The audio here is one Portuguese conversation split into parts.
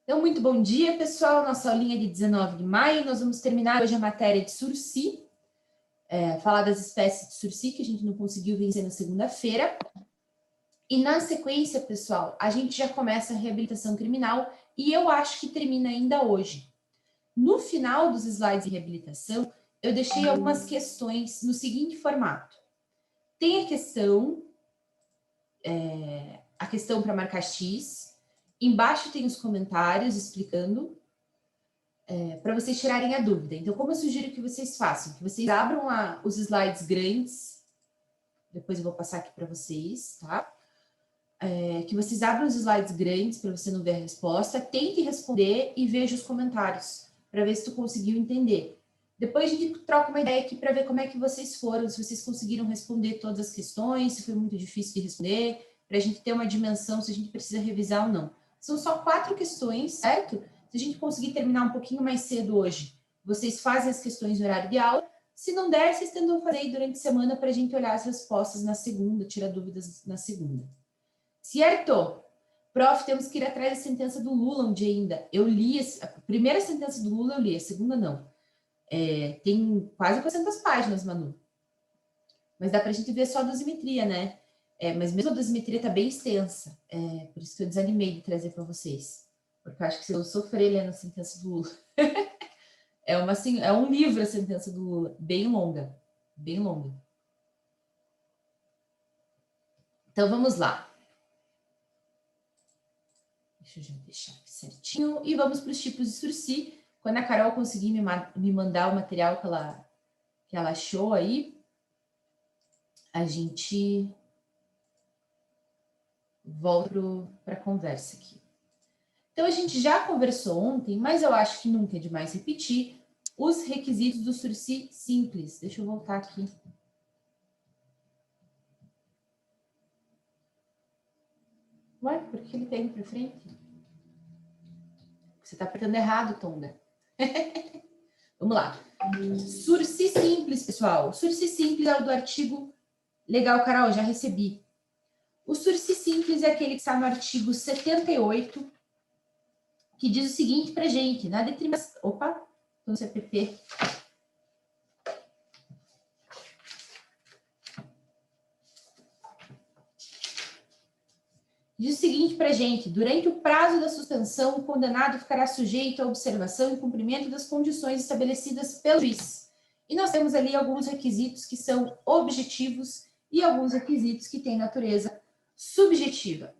Então, muito bom dia, pessoal. Nossa aulinha de 19 de maio. Nós vamos terminar hoje a matéria de Sursi, falar das espécies de Sursi que a gente não conseguiu vencer na segunda-feira. E na sequência, pessoal, a gente já começa a reabilitação criminal e eu acho que termina ainda hoje. No final dos slides de reabilitação, eu deixei algumas questões no seguinte formato. Tem a questão para marcar X. Embaixo tem os comentários explicando para vocês tirarem a dúvida. Então, como eu sugiro que vocês façam? Que vocês abram lá os slides grandes. Depois eu vou passar aqui para vocês, tá? Que vocês abram os slides grandes para você não ver a resposta. Tente responder e veja os comentários para ver se tu conseguiu entender. Depois a gente troca uma ideia aqui para ver como é que vocês foram, se vocês conseguiram responder todas as questões, se foi muito difícil de responder, para a gente ter uma dimensão se a gente precisa revisar ou não. São só 4 questões, certo? Se a gente conseguir terminar um pouquinho mais cedo hoje, vocês fazem as questões no horário de aula. Se não der, vocês tentam fazer aí durante a semana para a gente olhar as respostas na segunda, tirar dúvidas na segunda. Certo? Prof, temos que ir atrás da sentença do Lula um dia ainda. Eu li, a primeira sentença do Lula eu li, a segunda não. Tem quase 400 páginas, Manu. Mas dá para a gente ver só a dosimetria, né? Mas mesmo a dosimetria está bem extensa. Por isso que eu desanimei de trazer para vocês. Porque eu acho que se eu sofrer lendo a sentença do Lula. É um livro a sentença do Lula, bem longa. Bem longa. Então, vamos lá. Deixa eu já deixar aqui certinho. E vamos para os tipos de Sursi. Quando a Carol conseguir me mandar o material que ela achou aí, a gente volta para a conversa aqui. Então, a gente já conversou ontem, mas eu acho que nunca é demais repetir, os requisitos do Sursi simples. Deixa eu voltar aqui. Ué, por que ele tá indo para frente? Você está apertando errado, Tonda. Vamos lá. Sursi simples, pessoal. Sursi simples é o do artigo... Legal, Carol, já recebi. O Sursi simples é aquele que está no artigo 78, que diz o seguinte para gente, na determinação... Opa, estou no CPP. Diz o seguinte para gente, durante o prazo da suspensão, o condenado ficará sujeito à observação e cumprimento das condições estabelecidas pelo juiz. E nós temos ali alguns requisitos que são objetivos e alguns requisitos que têm natureza subjetiva.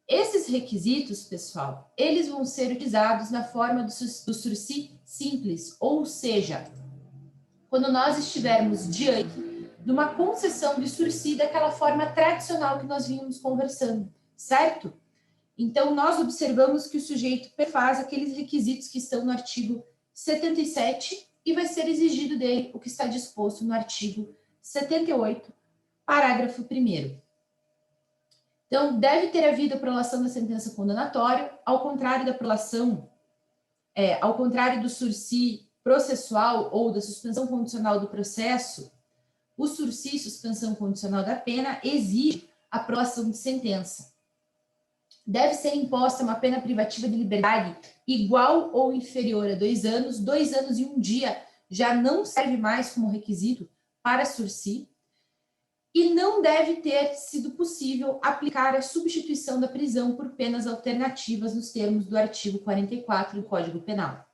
Esses requisitos, pessoal, eles vão ser utilizados na forma do Sursi simples, ou seja, quando nós estivermos diante de uma concessão de Sursi daquela forma tradicional que nós vínhamos conversando, certo? Então, nós observamos que o sujeito perfaz aqueles requisitos que estão no artigo 77 e vai ser exigido dele o que está disposto no artigo 78, parágrafo 1º. Então, deve ter havido a prolação da sentença condenatória, ao contrário da prolação, ao contrário do Sursi processual ou da suspensão condicional do processo, o Sursi, suspensão condicional da pena, exige a prolação de sentença. Deve ser imposta uma pena privativa de liberdade igual ou inferior a 2 anos. 2 anos e 1 dia já não serve mais como requisito para Sursi. E não deve ter sido possível aplicar a substituição da prisão por penas alternativas nos termos do artigo 44 do Código Penal.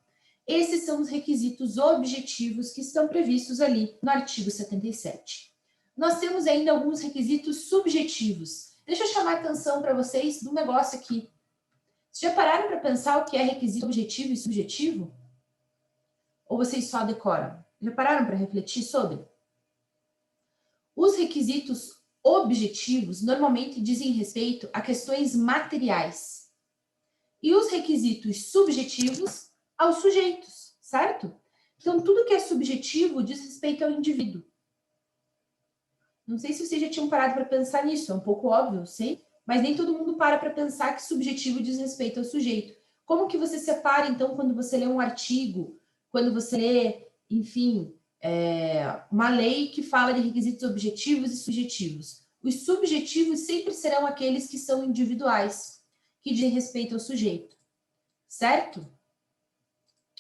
Esses são os requisitos objetivos que estão previstos ali no artigo 77. Nós temos ainda alguns requisitos subjetivos. Deixa eu chamar a atenção para vocês do negócio aqui. Vocês já pararam para pensar o que é requisito objetivo e subjetivo? Ou vocês só decoram? Já pararam para refletir sobre? Os requisitos objetivos normalmente dizem respeito a questões materiais. E os requisitos subjetivos aos sujeitos, certo? Então, tudo que é subjetivo diz respeito ao indivíduo. Não sei se vocês já tinham parado para pensar nisso, é um pouco óbvio, eu sei, mas nem todo mundo para pensar que subjetivo diz respeito ao sujeito. Como que você separa, então, quando você lê um artigo, quando você lê, enfim, uma lei que fala de requisitos objetivos e subjetivos? Os subjetivos sempre serão aqueles que são individuais, que dizem respeito ao sujeito, certo?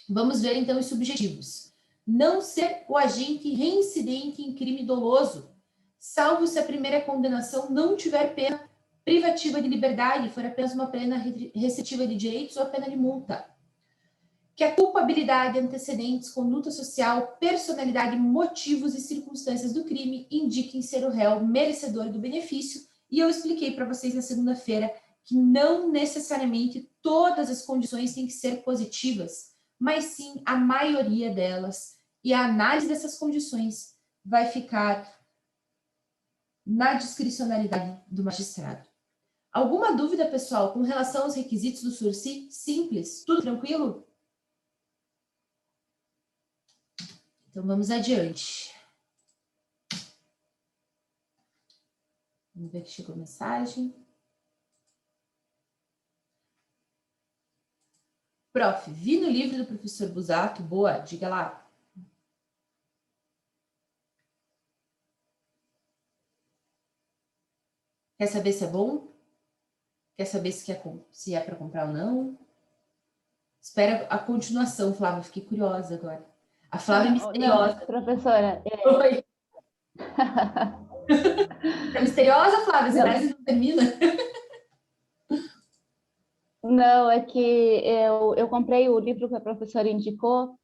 Vamos ver, então, os subjetivos. Não ser o agente reincidente em crime doloso, salvo se a primeira condenação não tiver pena privativa de liberdade, for apenas uma pena restritiva de direitos ou a pena de multa. Que a culpabilidade, antecedentes, conduta social, personalidade, motivos e circunstâncias do crime indiquem ser o réu merecedor do benefício. E eu expliquei para vocês na segunda-feira que não necessariamente todas as condições têm que ser positivas, mas sim a maioria delas. E a análise dessas condições vai ficar na discricionalidade do magistrado. Alguma dúvida, pessoal, com relação aos requisitos do sursi? Simples? Tudo tranquilo? Então, vamos adiante. Vamos ver que chegou a mensagem. Prof, vi no livro do professor Busato, boa, diga lá. Quer saber se é bom? Quer saber se é para comprar ou não? Espera a continuação, Flávia, fiquei curiosa agora. A Flávia é misteriosa. Não, professora. Oi. É misteriosa, Flávia? Você parece que não termina. Não, é que eu comprei o livro que a professora indicou,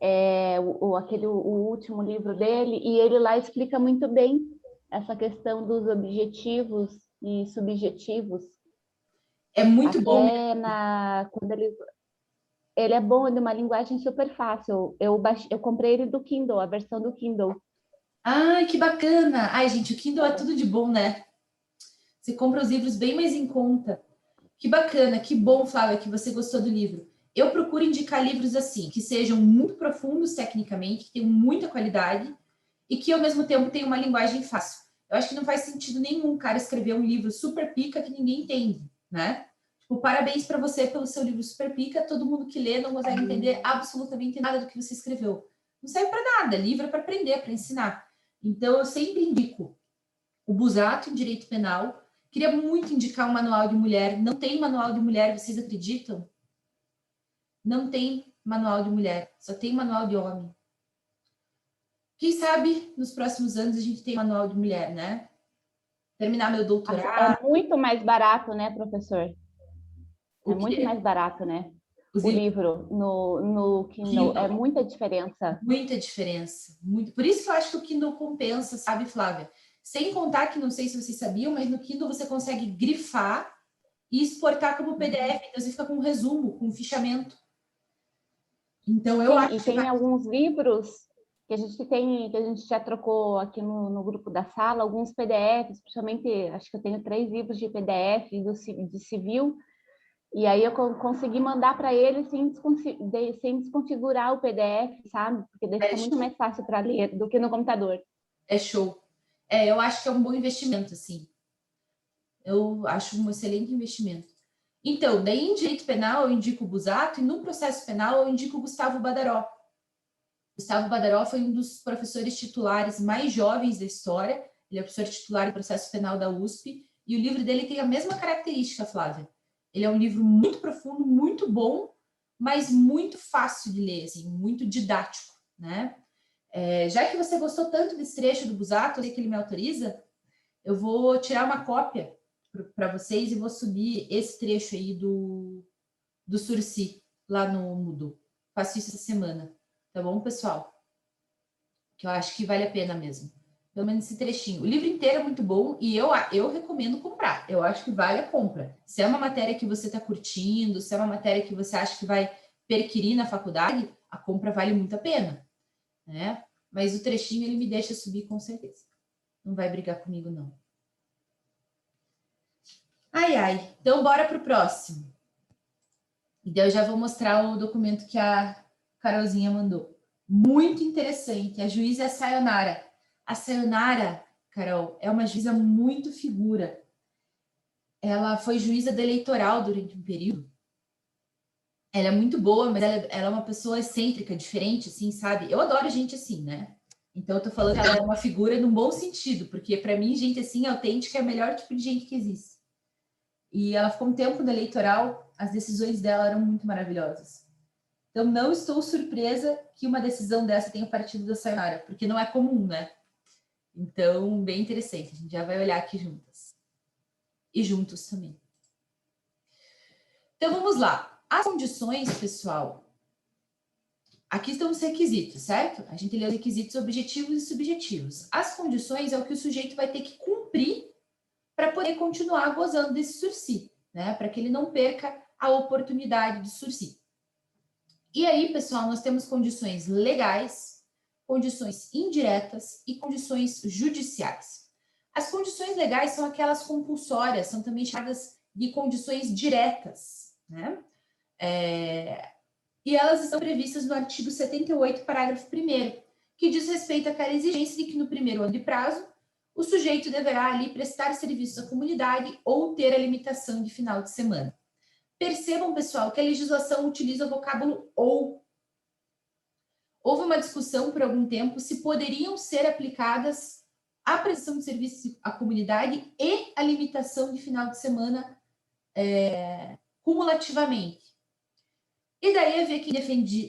o último livro dele, e ele lá explica muito bem essa questão dos objetivos e subjetivos. É muito bom. Quando ele é bom, de uma linguagem super fácil. Eu comprei ele do Kindle, a versão do Kindle. Ai, que bacana! Ai, gente, o Kindle é tudo de bom, né? Você compra os livros bem mais em conta. Que bacana, que bom, Flávia, que você gostou do livro. Eu procuro indicar livros assim, que sejam muito profundos tecnicamente, que tenham muita qualidade e que, ao mesmo tempo, tenham uma linguagem fácil. Eu acho que não faz sentido nenhum um cara escrever um livro super pica que ninguém entende, né? Tipo, parabéns para você pelo seu livro super pica, todo mundo que lê não consegue entender absolutamente nada do que você escreveu. Não serve para nada, livro é para aprender, para ensinar. Então, eu sempre indico o Busato em Direito Penal. Queria muito indicar um manual de mulher. Não tem manual de mulher, vocês acreditam? Não tem manual de mulher, só tem manual de homem. Quem sabe nos próximos anos a gente tem manual de mulher, né? Terminar meu doutorado. É muito mais barato, né, professor? O É muito quê? mais barato, né? Os O livros. livro no Kindle. É muita diferença. Muita diferença. Muito. Por isso que eu acho que o Kindle compensa, sabe, Flávia? Sem contar que, não sei se vocês sabiam, mas no Kindle você consegue grifar e exportar como PDF. Então você fica com um resumo, com um fichamento. Então eu acho E tem alguns livros que a gente já trocou aqui no grupo da sala, alguns PDFs, principalmente, acho que eu tenho 3 livros de PDF de civil, e aí eu consegui mandar para ele sem desconfigurar o PDF, sabe? Porque daí fica muito mais fácil para ler do que no computador. É show. Eu acho que é um bom investimento, assim. Eu acho um excelente investimento. Então, daí em direito penal eu indico o Busato e no processo penal eu indico o Gustavo Badaró. Gustavo Badaró foi um dos professores titulares mais jovens da história. Ele é professor titular em processo penal da USP e o livro dele tem a mesma característica, Flávia. Ele é um livro muito profundo, muito bom, mas muito fácil de ler, assim, muito didático, né? Já que você gostou tanto desse trecho do Busato, que ele me autoriza, eu vou tirar uma cópia para vocês e vou subir esse trecho aí do Sursi lá no Moodle. Faço isso essa semana, tá bom, pessoal? Que eu acho que vale a pena mesmo. Pelo menos esse trechinho. O livro inteiro é muito bom e eu recomendo comprar. Eu acho que vale a compra. Se é uma matéria que você está curtindo, se é uma matéria que você acha que vai perquirir na faculdade, a compra vale muito a pena, né? Mas o trechinho ele me deixa subir com certeza. Não vai brigar comigo, não. Ai, ai. Então, bora para o próximo. E daí eu já vou mostrar o documento que a Carolzinha mandou. Muito interessante. A juíza é a Sayonara. A Sayonara, Carol, é uma juíza muito figura. Ela foi juíza da eleitoral durante um período. Ela é muito boa, mas ela é uma pessoa excêntrica, diferente, assim, sabe? Eu adoro gente assim, né? Então, eu tô falando que ela é uma figura num bom sentido, porque para mim, gente assim, autêntica, é o melhor tipo de gente que existe. e ela ficou um tempo no eleitoral, as decisões dela eram muito maravilhosas. Então, não estou surpresa que uma decisão dessa tenha partido da Sayonara, porque não é comum, né? Então, bem interessante. A gente já vai olhar aqui juntas. E juntos também. Então, vamos lá. As condições, pessoal. Aqui estão os requisitos, certo? A gente lê os requisitos objetivos e subjetivos. As condições é o que o sujeito vai ter que cumprir para poder continuar gozando desse sursi, né? Para que ele não perca a oportunidade de sursi. E aí, pessoal, nós temos condições legais, condições indiretas e condições judiciais. As condições legais são aquelas compulsórias, são também chamadas de condições diretas, né? E elas estão previstas no artigo 78, parágrafo 1º, que diz respeito àquela exigência de que no primeiro ano de prazo, o sujeito deverá ali prestar serviço à comunidade ou ter a limitação de final de semana. Percebam, pessoal, que a legislação utiliza o vocábulo ou. Houve uma discussão por algum tempo se poderiam ser aplicadas a prestação de serviço à comunidade e a limitação de final de semana cumulativamente. E daí havia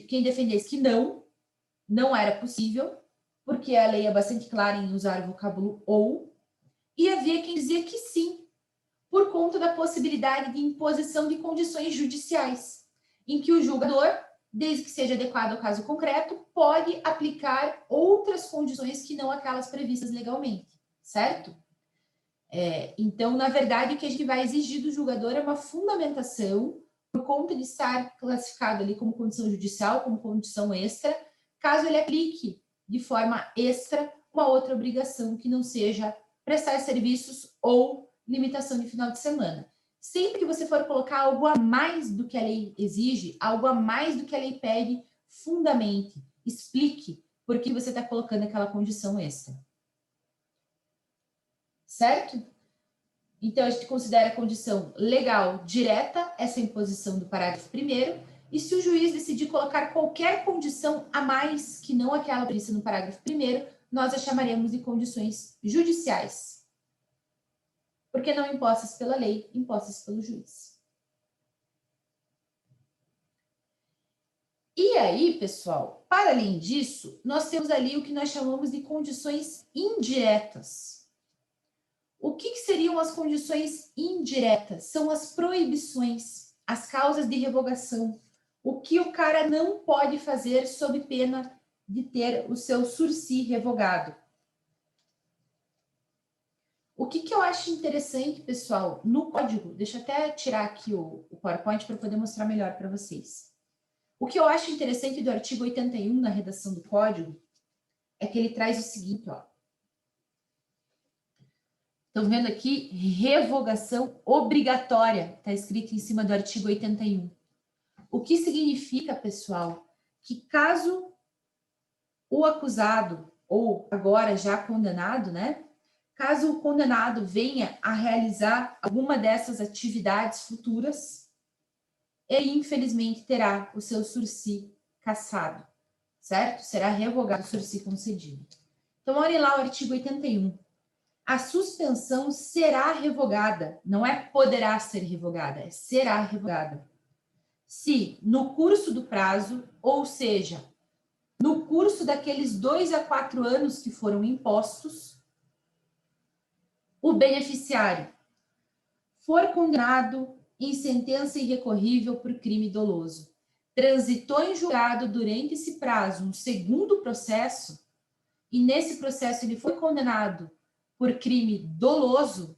quem defendesse que não era possível, porque a lei é bastante clara em usar o vocábulo ou, e havia quem dizia que sim, por conta da possibilidade de imposição de condições judiciais, em que o julgador, desde que seja adequado ao caso concreto, pode aplicar outras condições que não aquelas previstas legalmente, certo? Então, na verdade, o que a gente vai exigir do julgador é uma fundamentação, por conta de estar classificado ali como condição judicial, como condição extra, caso ele aplique de forma extra uma outra obrigação que não seja prestar serviços ou limitação de final de semana. Sempre que você for colocar algo a mais do que a lei exige, algo a mais do que a lei pede, fundamente, explique por que você está colocando aquela condição extra. Certo? Então, a gente considera a condição legal direta essa imposição do parágrafo 1º, e se o juiz decidir colocar qualquer condição a mais que não aquela prevista no parágrafo 1º, nós a chamaremos de condições judiciais. Porque não impostas pela lei, impostas pelo juiz. E aí, pessoal, para além disso, nós temos ali o que nós chamamos de condições indiretas. O que seriam as condições indiretas? São as proibições, as causas de revogação. O que o cara não pode fazer sob pena de ter o seu sursi revogado. O que eu acho interessante, pessoal, no código, deixa eu até tirar aqui o PowerPoint para poder mostrar melhor para vocês. O que eu acho interessante do artigo 81 na redação do código é que ele traz o seguinte, ó. Estão vendo aqui? Revogação obrigatória, está escrito em cima do artigo 81. O que significa, pessoal, que caso o acusado, ou agora já condenado, né? Caso o condenado venha a realizar alguma dessas atividades futuras, ele infelizmente terá o seu sursi cassado, certo? Será revogado o sursi concedido. Então, olhem lá o artigo 81. A suspensão será revogada, não é poderá ser revogada, é será revogada. Se no curso do prazo, ou seja, no curso daqueles 2 a 4 anos que foram impostos, o beneficiário for condenado em sentença irrecorrível por crime doloso, transitou em julgado durante esse prazo um segundo processo, e nesse processo ele foi condenado por crime doloso,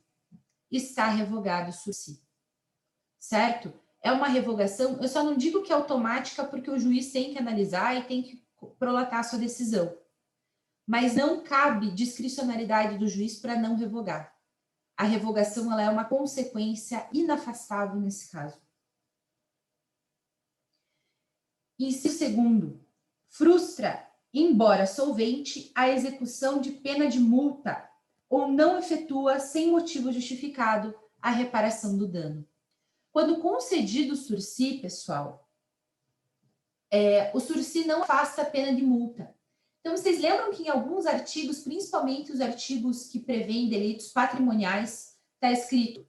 está revogado o sursi. Certo? É uma revogação, eu só não digo que é automática, porque o juiz tem que analisar e tem que prolatar a sua decisão. Mas não cabe discricionariedade do juiz para não revogar. A revogação ela é uma consequência inafastável nesse caso. Inciso segundo, frustra, embora solvente, a execução de pena de multa ou não efetua, sem motivo justificado, a reparação do dano. Quando concedido o sursi, pessoal, o sursi não afasta a pena de multa. Então, vocês lembram que em alguns artigos, principalmente os artigos que prevêem delitos patrimoniais, está escrito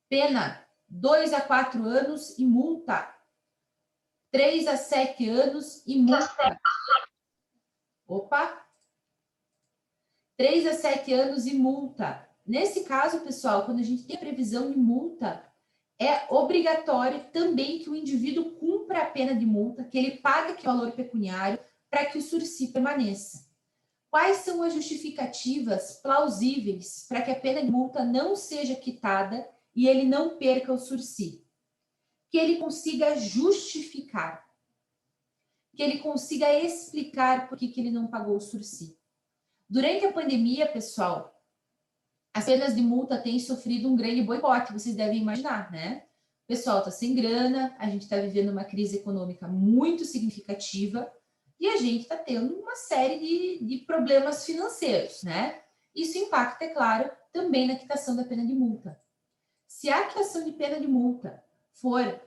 pena 2 a 4 anos e multa. 3 a 7 anos e multa. Opa! 3 a 7 anos e multa. Nesse caso, pessoal, quando a gente tem previsão de multa, é obrigatório também que o indivíduo cumpra a pena de multa, que ele pague aquele valor pecuniário para que o sursi permaneça. Quais são as justificativas plausíveis para que a pena de multa não seja quitada e ele não perca o sursi? Que ele consiga justificar, que ele consiga explicar por que ele não pagou o sursi. Durante a pandemia, pessoal, as penas de multa têm sofrido um grande boicote, vocês devem imaginar, né? O pessoal está sem grana, a gente está vivendo uma crise econômica muito significativa e a gente está tendo uma série de problemas financeiros, né? Isso impacta, é claro, também na quitação da pena de multa. Se a quitação de pena de multa for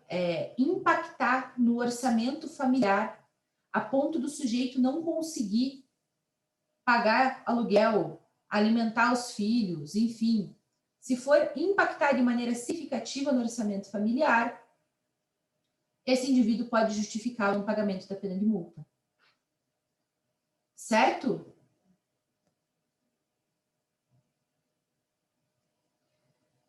impactar no orçamento familiar a ponto do sujeito não conseguir pagar aluguel, alimentar os filhos, enfim, se for impactar de maneira significativa no orçamento familiar, esse indivíduo pode justificar o pagamento da pena de multa. Certo?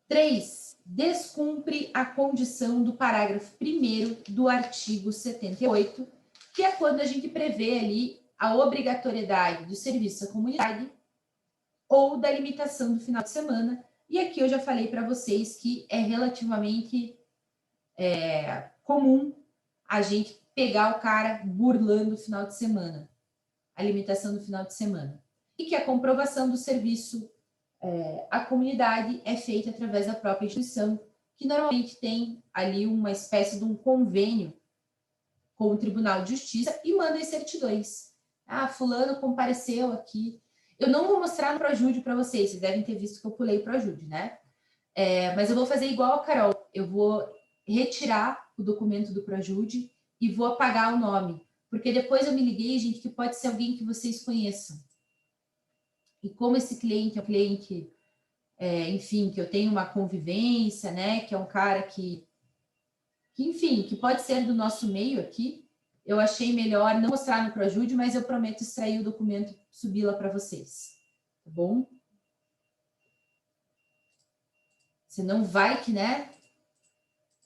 Três, descumpre a condição do parágrafo 1º do artigo 78, que é quando a gente prevê ali a obrigatoriedade do serviço à comunidade ou da limitação do final de semana. E aqui eu já falei para vocês que é relativamente comum a gente pegar o cara burlando o final de semana, a limitação do final de semana. E que a comprovação do serviço à comunidade é feita através da própria instituição, que normalmente tem ali uma espécie de um convênio com o Tribunal de Justiça e manda as certidões. Ah, fulano compareceu aqui. Eu não vou mostrar no Projude para vocês devem ter visto que eu pulei o Projude, né? Mas eu vou fazer igual a Carol, eu vou retirar o documento do Projude e vou apagar o nome, porque depois eu me liguei, gente, que pode ser alguém que vocês conheçam. E como esse cliente é um cliente, enfim, que eu tenho uma convivência, né, que é um cara que, enfim, que pode ser do nosso meio aqui, eu achei melhor não mostrar no Projude, mas eu prometo extrair o documento, subir lá para vocês, tá bom? Você não vai que, né?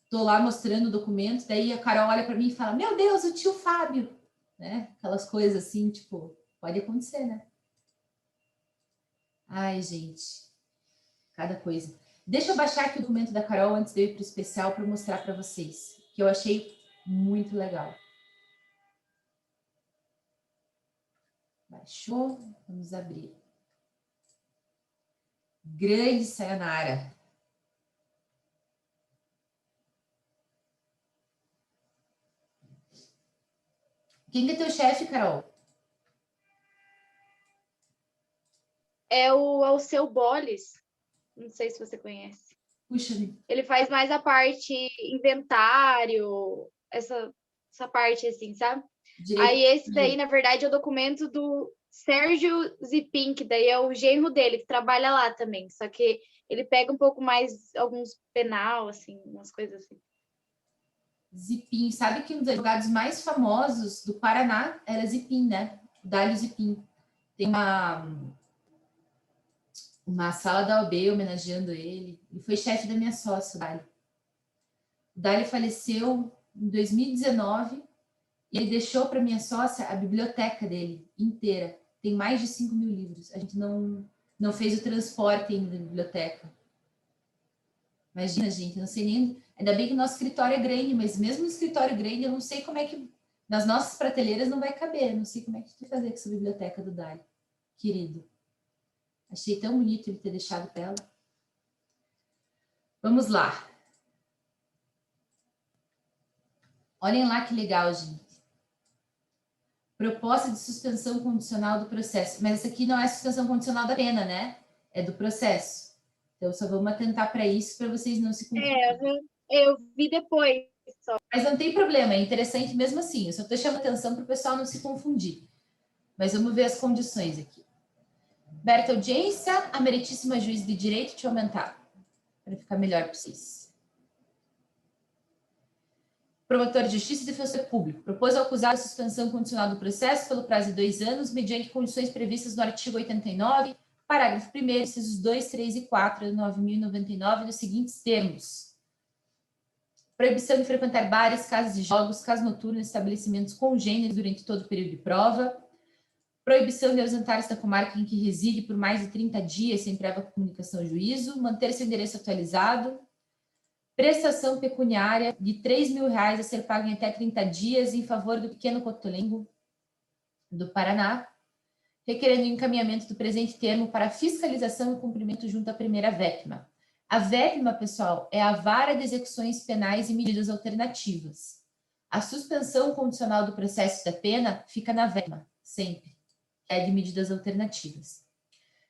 Tô lá mostrando o documento, daí a Carol olha para mim e fala: Meu Deus, o tio Fábio, né? Aquelas coisas assim, tipo, pode acontecer, né? Ai, gente, cada coisa. Deixa eu baixar aqui o documento da Carol antes de eu ir para o especial para mostrar para vocês, que eu achei muito legal. Baixou, vamos abrir. Grande Sayonara. Quem é teu chefe, Carol? É o Alceu Boles. Não sei se você conhece. Puxa. Ele faz mais a parte inventário, essa parte assim, sabe? Direito. Aí esse daí, na verdade, é o documento do Sérgio Zipin, que daí é o genro dele, que trabalha lá também. Só que ele pega um pouco mais alguns penal, assim, umas coisas assim. Zipin, sabe que um dos advogados mais famosos do Paraná era Zipin, né? Dálio Zipin. Tem uma sala da OAB homenageando ele. Ele foi chefe da minha sócia, o Dálio. O Dálio faleceu em 2019 e ele deixou para minha sócia a biblioteca dele inteira. Tem mais de 5 mil livros. A gente não fez o transporte ainda da biblioteca. Imagina, gente, eu não sei nem... Ainda bem que o nosso escritório é grande, mas mesmo no escritório grande, eu não sei como é que... Nas nossas prateleiras não vai caber. Não sei como é que tu vai fazer com essa biblioteca do Dálio, querido. Achei tão bonito ele ter deixado para ela. Vamos lá. Olhem lá que legal, gente. Proposta de suspensão condicional do processo. Mas essa aqui não é suspensão condicional da pena, né? É do processo. Então, só vamos atentar para isso, para vocês não se confundirem. Eu vi depois só. Mas não tem problema, é interessante mesmo assim. Eu só estou chamando atenção para o pessoal não se confundir. Mas vamos ver as condições aqui. Aberta audiência, a meritíssima juiz de direito te aumentar, para ficar melhor para vocês. promotor de justiça e defensor público propôs ao acusado a suspensão condicional do processo pelo prazo de 2 anos, mediante condições previstas no artigo 89, parágrafo 1º, incisos 2, 3 e 4 de 9.099, nos seguintes termos: proibição de frequentar bares, casas de jogos, casas noturnas, estabelecimentos congêneres durante todo o período de prova, proibição de ausentar-se da comarca em que reside por mais de 30 dias sem prévia comunicação ao juízo, manter seu endereço atualizado, prestação pecuniária de R$3.000 a ser paga em até 30 dias em favor do Pequeno Cotolengo do Paraná, requerendo o encaminhamento do presente termo para fiscalização e cumprimento junto à primeira VEPMA. A VEPMA, pessoal, é a Vara de Execuções Penais e Medidas Alternativas. A suspensão condicional do processo da pena fica na VEPMA, sempre. É de medidas alternativas.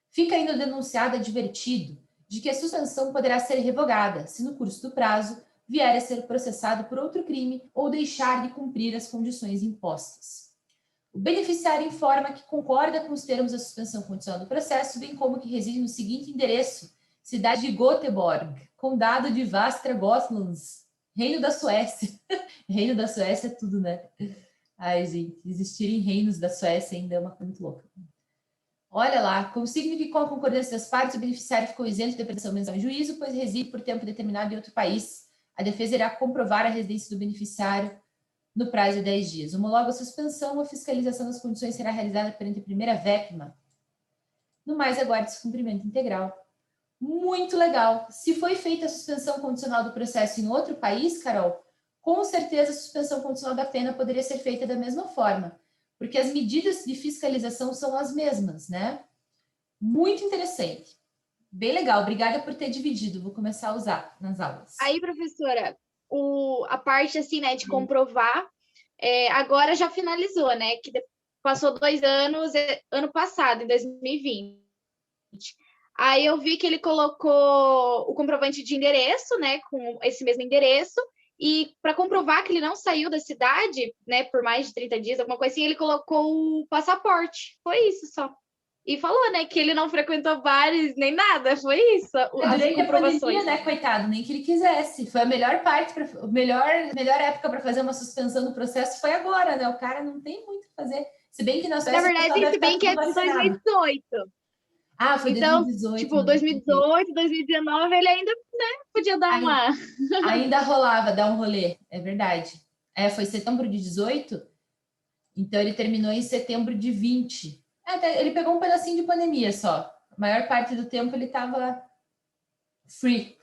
Fica ainda o denunciado advertido de que a suspensão poderá ser revogada se no curso do prazo vier a ser processado por outro crime ou deixar de cumprir as condições impostas. O beneficiário informa que concorda com os termos da suspensão condicional do processo, bem como que reside no seguinte endereço: cidade de Göteborg, condado de Västra Gotlands, Reino da Suécia. Reino da Suécia é tudo, né? Ai, gente, existirem reinos da Suécia ainda é uma coisa muito louca. Olha lá, consigne que com a concordância das partes, o beneficiário ficou isento de apreensão mensal em juízo, pois reside por tempo determinado em outro país. A defesa irá comprovar a residência do beneficiário no prazo de 10 dias. Homologa a suspensão, a fiscalização das condições será realizada perante a primeira VEPMA. No mais, aguarde esse cumprimento integral. Muito legal. Se foi feita a suspensão condicional do processo em outro país, Carol, com certeza a suspensão condicional da pena poderia ser feita da mesma forma, porque as medidas de fiscalização são as mesmas, né? Muito interessante. Bem legal. Obrigada por ter dividido. Vou começar a usar nas aulas. Aí, professora, a parte assim, né, de comprovar, agora já finalizou, né? Que passou 2 anos, ano passado, em 2020. Aí eu vi que ele colocou o comprovante de endereço, né, com esse mesmo endereço, e para comprovar que ele não saiu da cidade, né, por mais de 30 dias, alguma coisa assim, ele colocou o passaporte. Foi isso só. E falou, né, que ele não frequentou bares nem nada. Foi isso. Durante a pandemia, né, coitado, nem que ele quisesse. Foi a melhor parte, a melhor época para fazer uma suspensão do processo foi agora, né? O cara não tem muito o que fazer. Se bem que na Suécia, na verdade, se bem que é de 2018. Ah, foi então, 2018. Tipo, 2018, 2019, ele ainda, né, podia dar uma... Ainda rolava, dar um rolê, é verdade. Foi setembro de 18, então ele terminou em setembro de 20. Ele pegou um pedacinho de pandemia só. A maior parte do tempo ele estava free.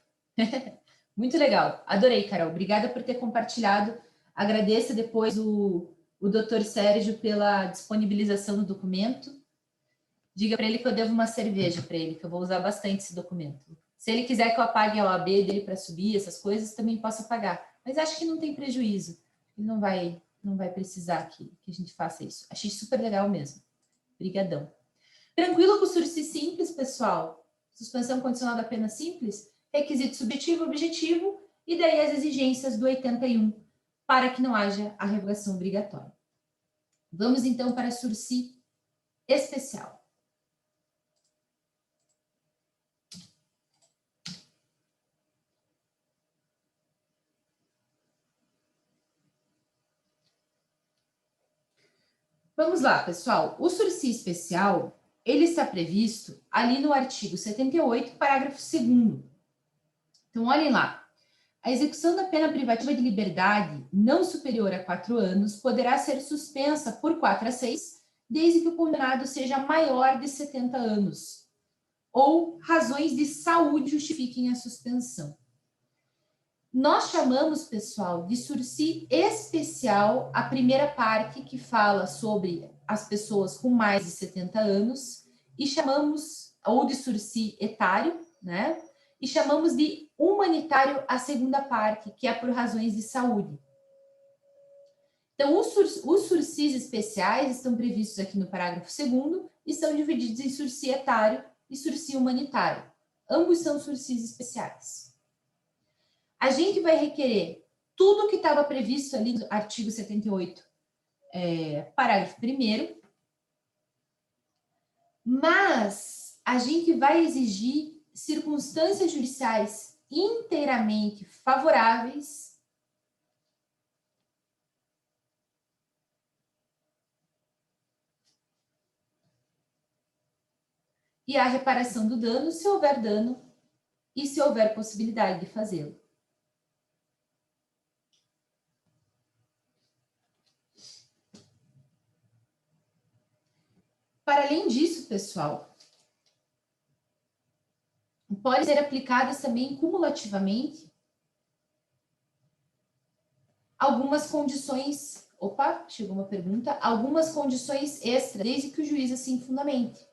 Muito legal. Adorei, Carol. Obrigada por ter compartilhado. Agradeço depois o Dr. Sérgio pela disponibilização do documento. Diga para ele que eu devo uma cerveja para ele, que eu vou usar bastante esse documento. Se ele quiser que eu apague a OAB dele para subir essas coisas, também posso apagar. Mas acho que não tem prejuízo. Ele não vai precisar que a gente faça isso. Achei super legal mesmo. Obrigadão. Tranquilo com o sursi simples, pessoal? Suspensão condicional da pena simples, requisito subjetivo, objetivo, e daí as exigências do 81, para que não haja a revogação obrigatória. Vamos, então, para sursi especial. Vamos lá, pessoal. O sursi especial, ele está previsto ali no artigo 78, parágrafo 2º. Então, olhem lá. A execução da pena privativa de liberdade não superior a 4 anos poderá ser suspensa por 4 a 6, desde que o condenado seja maior de 70 anos, ou razões de saúde justifiquem a suspensão. Nós chamamos, pessoal, de sursi especial a primeira parte que fala sobre as pessoas com mais de 70 anos e chamamos, ou de sursi etário, né? E chamamos de humanitário a segunda parte, que é por razões de saúde. Então, os sursis especiais estão previstos aqui no parágrafo 2º e são divididos em sursi etário e sursi humanitário. Ambos são sursis especiais. A gente vai requerer tudo que estava previsto ali no artigo 78, parágrafo 1º, mas a gente vai exigir circunstâncias judiciais inteiramente favoráveis e a reparação do dano, se houver dano e se houver possibilidade de fazê-lo. Para além disso, pessoal, podem ser aplicadas também cumulativamente algumas condições. Opa, chegou uma pergunta. Algumas condições extras, desde que o juiz assim fundamente.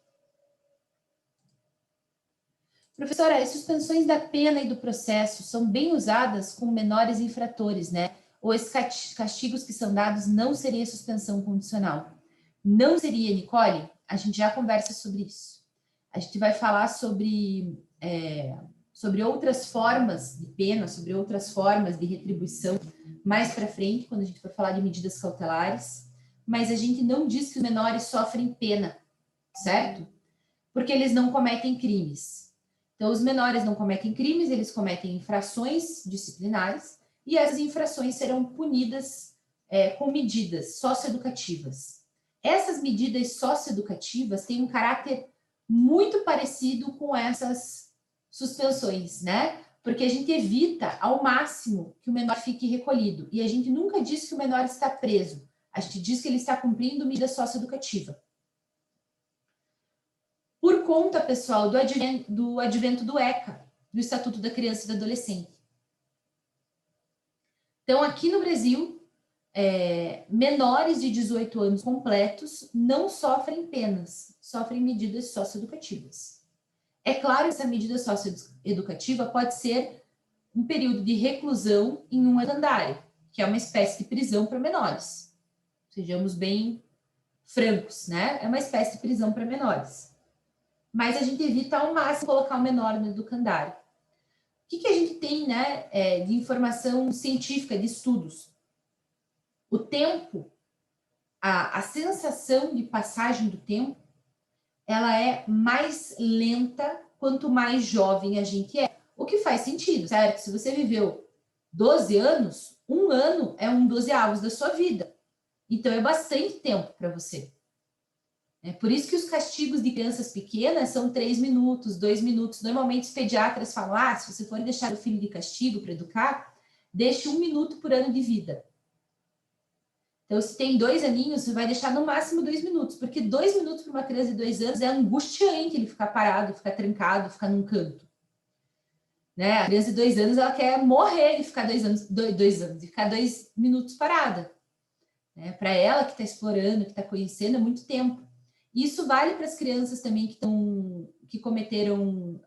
Professora, as suspensões da pena e do processo são bem usadas com menores infratores, né? Ou esses castigos que são dados não seria suspensão condicional? Não seria, Nicole? A gente já conversa sobre isso. A gente vai falar sobre outras formas de pena, sobre outras formas de retribuição mais para frente, quando a gente for falar de medidas cautelares, mas a gente não diz que os menores sofrem pena, certo? Porque eles não cometem crimes. Então, os menores não cometem crimes, eles cometem infrações disciplinares e essas infrações serão punidas com medidas socioeducativas. Essas medidas socioeducativas têm um caráter muito parecido com essas suspensões, né? Porque a gente evita ao máximo que o menor fique recolhido. E a gente nunca diz que o menor está preso. A gente diz que ele está cumprindo medida socioeducativa. Por conta, pessoal, do advento do ECA, do Estatuto da Criança e do Adolescente. Então, aqui no Brasil, menores de 18 anos completos não sofrem penas, sofrem medidas socioeducativas. É claro que essa medida socioeducativa pode ser um período de reclusão em um educandário, que é uma espécie de prisão para menores. Sejamos bem francos, né? É uma espécie de prisão para menores. Mas a gente evita ao máximo colocar o menor no educandário. O que a gente tem, né, de informação científica, de estudos? O tempo, a sensação de passagem do tempo, ela é mais lenta quanto mais jovem a gente é. O que faz sentido, certo? Se você viveu 12 anos, um ano é um 12avos da sua vida. Então, é bastante tempo para você. É por isso que os castigos de crianças pequenas são 3 minutos, 2 minutos. Normalmente, os pediatras falam, se você for deixar o filho de castigo para educar, deixe 1 minuto por ano de vida. Então, se tem 2 aninhos, você vai deixar no máximo 2 minutos, porque 2 minutos para uma criança de 2 anos é angustiante ele ficar parado, ficar trancado, ficar num canto. Né? A criança de 2 anos, ela quer morrer de ficar 2 anos, de ficar 2 minutos parada. Né? Para ela que está explorando, que está conhecendo, é muito tempo. Isso vale para as crianças também que cometeram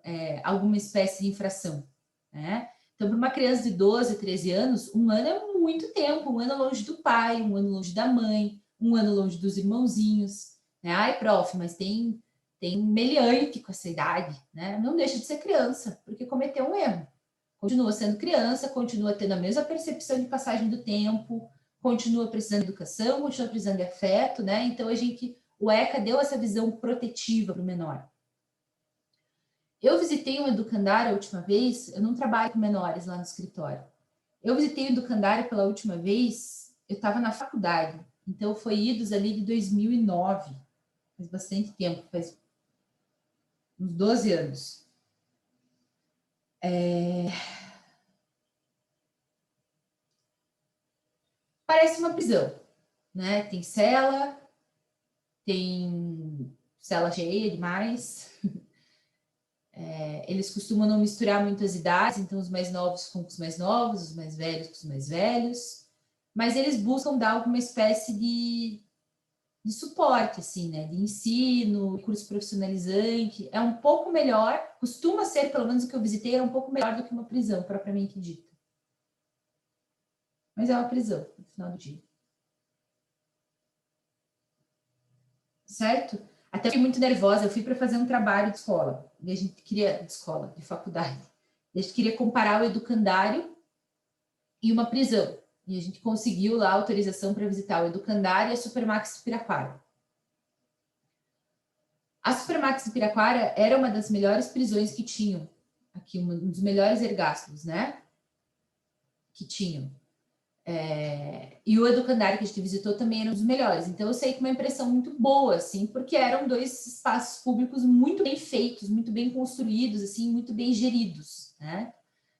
alguma espécie de infração. Né? Então, para uma criança de 12, 13 anos, 1 ano é muito tempo. 1 ano longe do pai, 1 ano longe da mãe, 1 ano longe dos irmãozinhos. Né? Ai, prof, mas tem meliante com essa idade. Né? Não deixa de ser criança, porque cometeu um erro. Continua sendo criança, continua tendo a mesma percepção de passagem do tempo, continua precisando de educação, continua precisando de afeto. Né? Então, o ECA deu essa visão protetiva para o menor. Eu visitei um educandário a última vez, eu não trabalho com menores lá no escritório. Eu visitei o educandário pela última vez, eu estava na faculdade, então foi idos ali de 2009, faz bastante tempo, faz uns 12 anos. Parece uma prisão, né? Tem cela cheia demais. Eles costumam não misturar muitas idades, então os mais novos com os mais novos, os mais velhos com os mais velhos, mas eles buscam dar alguma espécie de suporte, assim, né? De ensino, curso profissionalizante. É um pouco melhor, costuma ser, pelo menos o que eu visitei, é um pouco melhor do que uma prisão, propriamente dita. Mas é uma prisão, no final do dia. Certo? Até fiquei muito nervosa, eu fui para fazer um trabalho de escola, e a gente queria, de faculdade, a gente queria comparar o educandário e uma prisão, e a gente conseguiu lá a autorização para visitar o educandário e a Supermax Piraquara. A Supermax Piraquara era uma das melhores prisões que tinham, aqui um dos melhores ergástulos, né, que tinham. E o Educandário que a gente visitou também era um dos melhores. Então, eu saí com uma impressão muito boa, assim, porque eram 2 espaços públicos muito bem feitos, muito bem construídos, assim, muito bem geridos, né?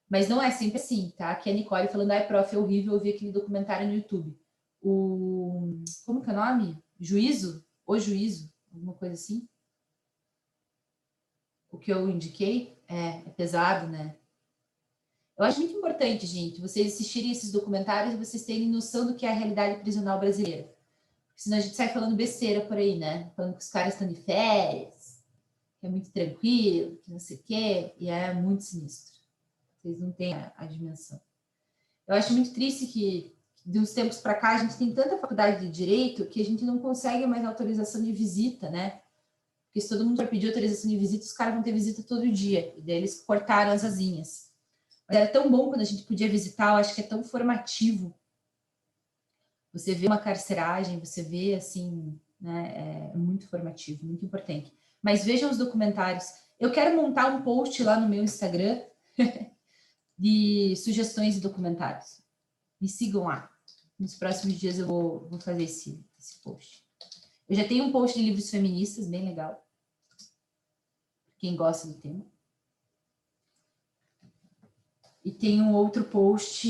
Mas não é sempre assim, tá? Aqui a Nicole falando, ai, prof, é horrível, eu vi aquele documentário no YouTube. Como que é o nome? Juízo? O Juízo? Alguma coisa assim? O que eu indiquei é pesado, né? Eu acho muito importante, gente, vocês assistirem esses documentários e vocês terem noção do que é a realidade prisional brasileira. Porque senão a gente sai falando besteira por aí, né? Falando que os caras estão de férias, que é muito tranquilo, que não sei o quê, e é muito sinistro. Vocês não têm a dimensão. Eu acho muito triste que, de uns tempos para cá, a gente tem tanta faculdade de direito que a gente não consegue mais autorização de visita, né? Porque se todo mundo for pedir autorização de visita, os caras vão ter visita todo dia. E daí eles cortaram as asinhas. Mas era tão bom quando a gente podia visitar, eu acho que é tão formativo. Você vê uma carceragem, você vê, assim, né? É muito formativo, muito importante. Mas vejam os documentários. Eu quero montar um post lá no meu Instagram de sugestões de documentários. Me sigam lá. Nos próximos dias eu vou fazer esse post. Eu já tenho um post de livros feministas, bem legal. Quem gosta do tema. E tem um outro post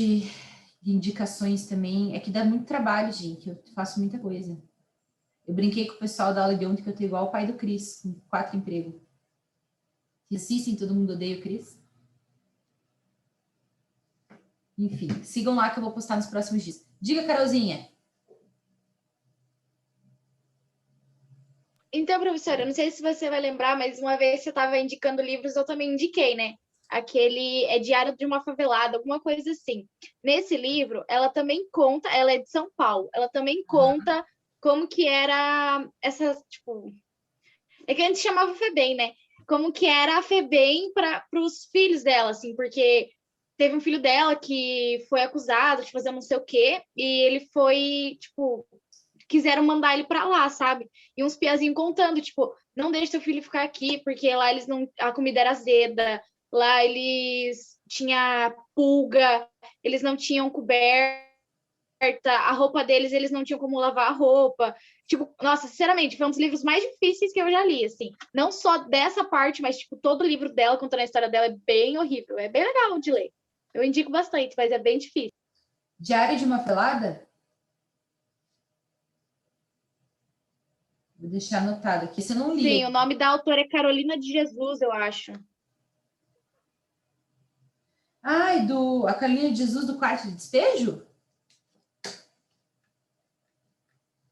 de indicações também. É que dá muito trabalho, gente. Eu faço muita coisa. Eu brinquei com o pessoal da aula de ontem que eu tô igual o pai do Cris, com 4 empregos. Vocês assistem Todo Mundo Odeia o Cris? Enfim, sigam lá que eu vou postar nos próximos dias. Diga, Carolzinha. Então, professora, eu não sei se você vai lembrar, mas uma vez você estava indicando livros, eu também indiquei, né? Aquele é Diário de uma Favelada, alguma coisa assim. Nesse livro, ela também conta, ela é de São Paulo, ela também conta como que era essa, tipo... É que a gente chamava FEBEM, né? Como que era a FEBEM para os filhos dela, assim, porque teve um filho dela que foi acusado de fazer não sei o quê, e ele foi, tipo, quiseram mandar ele para lá, sabe? E uns piazinhos contando, tipo, não deixe seu filho ficar aqui, porque lá eles não, a comida era azeda, lá eles tinha pulga, eles não tinham coberta, a roupa deles, eles não tinham como lavar a roupa. Tipo, nossa, sinceramente, foi um dos livros mais difíceis que eu já li, assim. Não só dessa parte, mas, tipo, todo o livro dela, contando a história dela, é bem horrível. É bem legal de ler. Eu indico bastante, mas é bem difícil. Diário de uma Favelada? Vou deixar anotado aqui. Se eu não li. Sim, o nome da autora é Carolina de Jesus, eu acho. Ai, a Carolina de Jesus do Quarto de Despejo?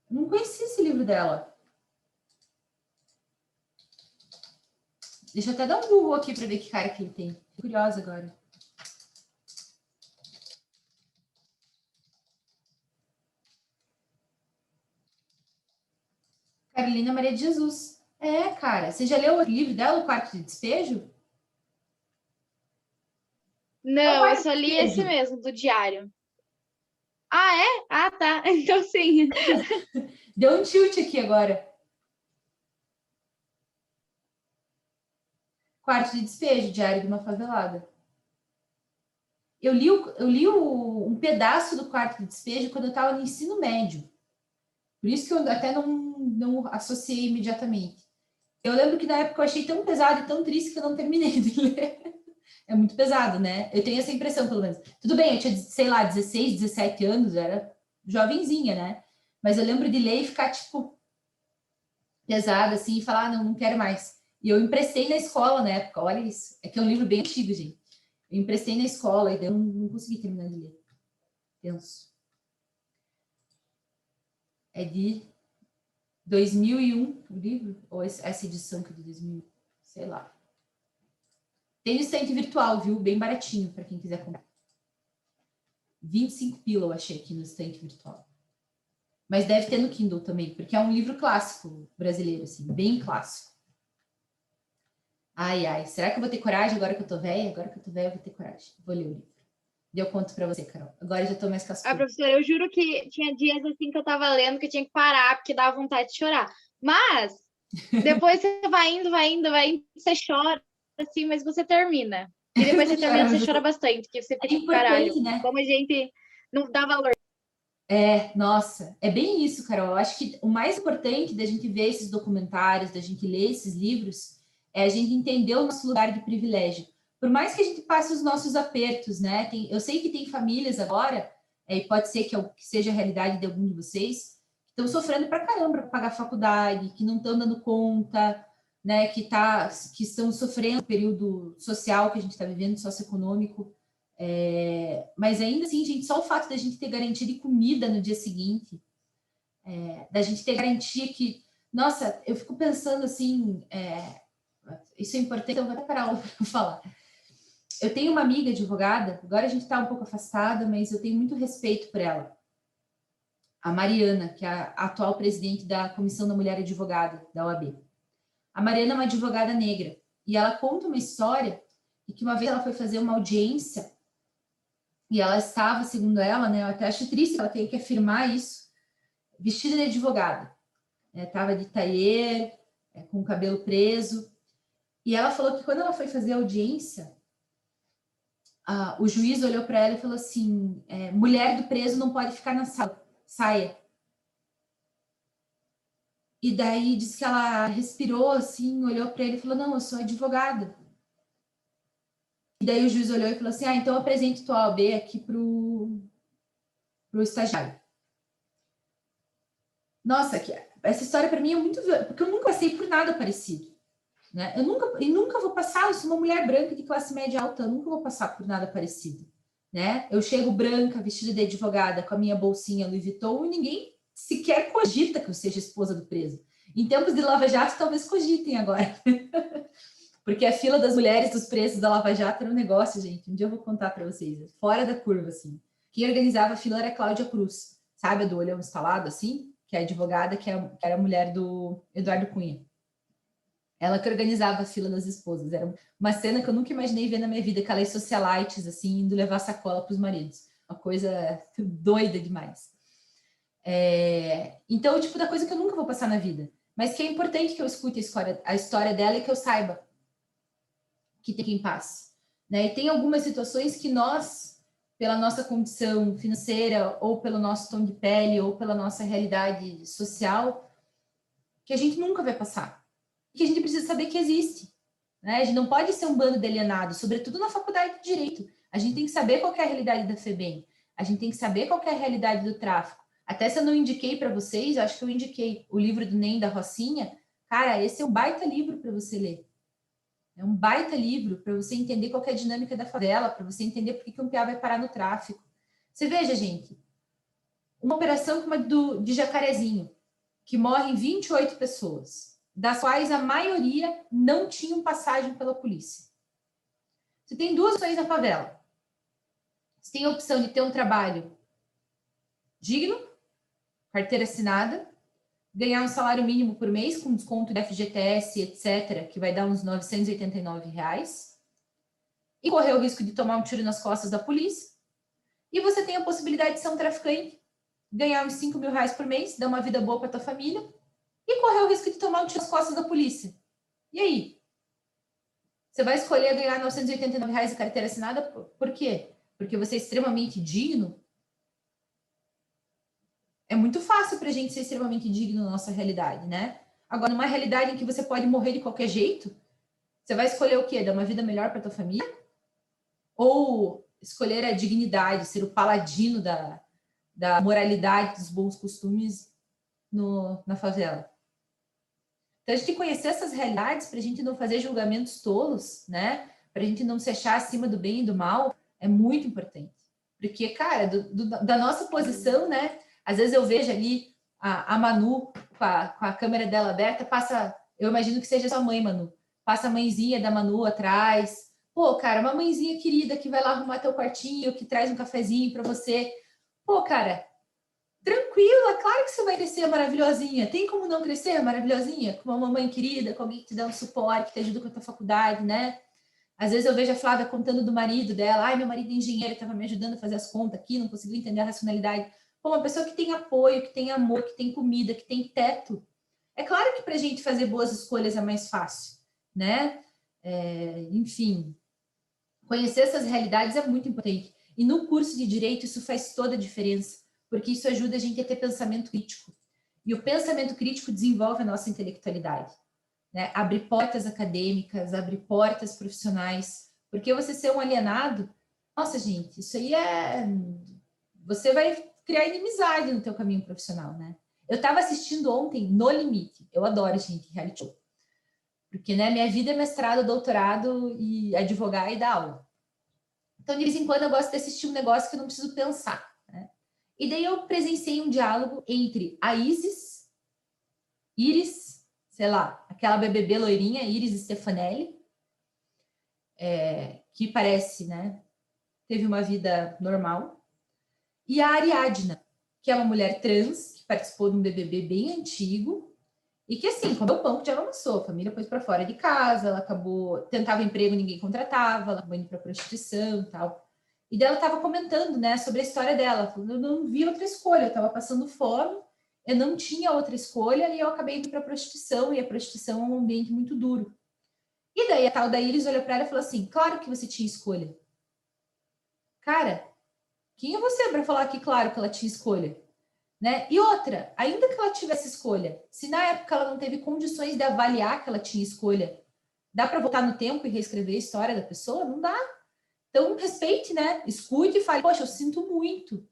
Não conheci esse livro dela. Deixa eu até dar um Google aqui para ver que cara que ele tem. Tô curiosa agora. Carolina Maria de Jesus. É, cara. Você já leu o livro dela, O Quarto de Despejo? Não, eu só li esse mesmo, do diário. Ah, é? Ah, tá. Então, sim. Deu um tilt aqui agora. Quarto de Despejo, Diário de uma Favelada. Eu li um pedaço do Quarto de Despejo quando eu estava no ensino médio. Por isso que eu até não associei imediatamente. Eu lembro que na época eu achei tão pesado e tão triste que eu não terminei de ler. É muito pesado, né? Eu tenho essa impressão, pelo menos. Tudo bem, eu tinha, sei lá, 16, 17 anos, era jovenzinha, né? Mas eu lembro de ler e ficar, tipo, pesada, assim, e falar, não quero mais. E eu emprestei na escola na época, olha isso. É que é um livro bem antigo, gente. Eu emprestei na escola e eu não consegui terminar de ler. Penso. É de 2001 o livro? Ou essa edição que é de 2000? Sei lá. Tem no estante virtual, viu? Bem baratinho para quem quiser comprar. 25 pila eu achei aqui no estante virtual. Mas deve ter no Kindle também, porque é um livro clássico brasileiro, assim, bem clássico. Ai, ai, será que eu vou ter coragem agora que eu tô velha? Agora que eu tô velha, eu vou ter coragem. Vou ler o livro. Deu conto para você, Carol. Agora eu já tô mais cascuda. Ah, professora, eu juro que tinha dias assim que eu tava lendo que eu tinha que parar, porque dava vontade de chorar. Mas depois você vai indo, você chora, assim, mas você termina. E depois você termina, você chora bastante, que você fica tipo, caralho, né? como a gente não dá valor. Nossa, é bem isso, Carol. Eu acho que o mais importante da gente ver esses documentários, da gente ler esses livros, é a gente entender o nosso lugar de privilégio. Por mais que a gente passe os nossos apertos, né? Eu sei que tem famílias agora, e pode ser que seja a realidade de algum de vocês, que estão sofrendo pra caramba para pagar a faculdade, que não estão dando conta, né? Que estão sofrendo o período social que a gente está vivendo, socioeconômico. Mas ainda assim, gente, só o fato da gente ter garantia de comida no dia seguinte, da gente ter garantia que, nossa, eu fico pensando assim, isso é importante, então vou até parar para falar. Eu tenho uma amiga advogada, agora a gente está um pouco afastada, mas eu tenho muito respeito por ela. A Mariana, que é a atual presidente da Comissão da Mulher Advogada, da OAB. A Mariana é uma advogada negra, e ela conta uma história de que uma vez ela foi fazer uma audiência e ela estava, segundo ela, né, eu até acho triste que ela tenha que afirmar isso, vestida de advogada. Estava de tailleur, com o cabelo preso. E ela falou que quando ela foi fazer a audiência, o juiz olhou para ela e falou assim, mulher do preso não pode ficar na sala, saia. E daí disse que ela respirou assim, olhou para ele e falou, não, eu sou advogada. E daí o juiz olhou e falou assim, então apresente tua OAB aqui pro estagiário. Nossa, essa história para mim é muito... Porque eu nunca passei por nada parecido. Né? Eu nunca vou passar, eu sou uma mulher branca de classe média alta, eu nunca vou passar por nada parecido. Né? Eu chego branca, vestida de advogada, com a minha bolsinha Louis Vuitton, e ninguém sequer cogita que eu seja esposa do preso. Em tempos de Lava Jato, talvez cogitem agora. Porque a fila das mulheres dos presos da Lava Jato era um negócio, gente. Um dia eu vou contar para vocês. Fora da curva, assim. Quem organizava a fila era a Cláudia Cruz. Sabe a do olhão instalado, assim? Que é a advogada, que era a mulher do Eduardo Cunha. Ela que organizava a fila das esposas. Era uma cena que eu nunca imaginei ver na minha vida, aquelas socialites, assim, indo levar sacola para os maridos. Uma coisa doida demais. Então, o tipo da coisa que eu nunca vou passar na vida. Mas que é importante que eu escute a história dela e que eu saiba que tem quem passe. Né? E tem algumas situações que nós, pela nossa condição financeira, ou pelo nosso tom de pele, ou pela nossa realidade social, que a gente nunca vai passar. Que a gente precisa saber que existe. Né? A gente não pode ser um bando de alienados, sobretudo na faculdade de Direito. A gente tem que saber qual que é a realidade da FEBEM. A gente tem que saber qual que é a realidade do tráfico. Até se eu não indiquei para vocês, acho que eu indiquei o livro do NEM da Rocinha. Cara, esse é um baita livro para você ler. É um baita livro para você entender qual que é a dinâmica da favela, para você entender por que um piá vai parar no tráfico. Você veja, gente, uma operação como a de Jacarezinho, que morrem 28 pessoas, das quais a maioria não tinham passagem pela polícia. Você tem duas opções na favela. Você tem a opção de ter um trabalho digno, carteira assinada, ganhar um salário mínimo por mês, com desconto da FGTS, etc., que vai dar uns R$ 989, e correr o risco de tomar um tiro nas costas da polícia. E você tem a possibilidade de ser um traficante, ganhar uns R$ 5.000 por mês, dar uma vida boa para tua família, e correr o risco de tomar um tiro nas costas da polícia. E aí? Você vai escolher ganhar R$ 989 de carteira assinada? Por quê? Porque você é extremamente digno? É muito fácil para a gente ser extremamente digno na nossa realidade, né? Agora, numa realidade em que você pode morrer de qualquer jeito, você vai escolher o quê? Dar uma vida melhor para tua família? Ou escolher a dignidade, ser o paladino da moralidade, dos bons costumes na favela? Então, a gente conhecer essas realidades para a gente não fazer julgamentos tolos, né? Para a gente não se achar acima do bem e do mal, é muito importante. Porque, cara, da nossa posição, né? Às vezes eu vejo ali a Manu com a câmera dela aberta, passa, eu imagino que seja sua mãe, Manu, passa a mãezinha da Manu atrás. Pô, cara, uma mãezinha querida que vai lá arrumar teu quartinho, que traz um cafezinho para você. Pô, cara, tranquilo, é claro que você vai crescer maravilhosinha. Tem como não crescer maravilhosinha? Com uma mamãe querida, com alguém que te dá um suporte, que te ajuda com a tua faculdade, né? Às vezes eu vejo a Flávia contando do marido dela. Ai, meu marido é engenheiro, estava me ajudando a fazer as contas aqui, não conseguiu entender a racionalidade. Pô, uma pessoa que tem apoio, que tem amor, que tem comida, que tem teto. É claro que para a gente fazer boas escolhas é mais fácil, né? Enfim, conhecer essas realidades é muito importante. E no curso de Direito isso faz toda a diferença, porque isso ajuda a gente a ter pensamento crítico. E o pensamento crítico desenvolve a nossa intelectualidade, né? Abre portas acadêmicas, abre portas profissionais, porque você ser um alienado, nossa, gente, isso aí é... Você vai criar inimizade no teu caminho profissional, né? Eu estava assistindo ontem No Limite. Eu adoro, gente, reality show. Porque, né, minha vida é mestrado, doutorado e advogar e dar aula. Então, de vez em quando, eu gosto de assistir um negócio que eu não preciso pensar, né? E daí eu presenciei um diálogo entre a Iris, sei lá, aquela BBB loirinha, Iris Stefanelli, que parece, né, teve uma vida normal, e a Ariadna, que é uma mulher trans, que participou de um BBB bem antigo, e que, assim, comeu pão que já amassou, a família pôs para fora de casa, ela acabou, tentava emprego, ninguém contratava, ela acabou indo para prostituição e tal. E daí ela estava comentando, né, sobre a história dela, falando, eu não vi outra escolha, eu estava passando fome, eu não tinha outra escolha, e eu acabei indo para a prostituição, e a prostituição é um ambiente muito duro. E daí a tal da Iris olhou para ela e falou assim, claro que você tinha escolha. Cara, quem é você para falar que claro que ela tinha escolha? Né? E outra, ainda que ela tivesse escolha, se na época ela não teve condições de avaliar que ela tinha escolha, dá para voltar no tempo e reescrever a história da pessoa? Não dá. Então, respeite, né? Escute e fale, poxa, eu sinto muito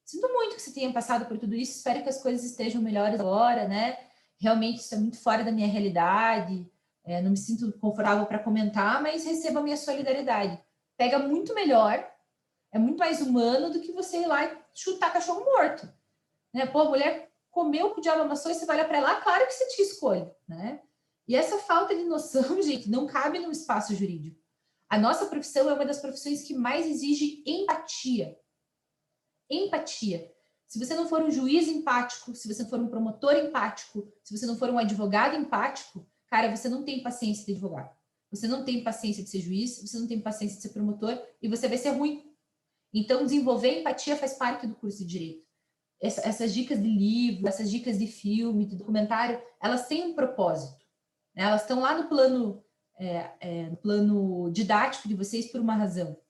que você tenha passado por tudo isso, espero que as coisas estejam melhores agora, né? Realmente isso é muito fora da minha realidade, não me sinto confortável para comentar, mas receba a minha solidariedade. Pega muito melhor, é muito mais humano do que você ir lá e chutar cachorro morto. Né? Pô, a mulher comeu o diabo amassou e você vai olhar para lá, claro que você tinha escolha, né? E essa falta de noção, gente, não cabe no espaço jurídico. A nossa profissão é uma das profissões que mais exige empatia. Empatia. Se você não for um juiz empático, se você não for um promotor empático, se você não for um advogado empático, cara, você não tem paciência de advogar. Você não tem paciência de ser juiz, você não tem paciência de ser promotor e você vai ser ruim. Então, desenvolver empatia faz parte do curso de Direito. Essas dicas de livro, essas dicas de filme, de documentário, elas têm um propósito. Né? Elas estão lá no plano didático de vocês por uma razão.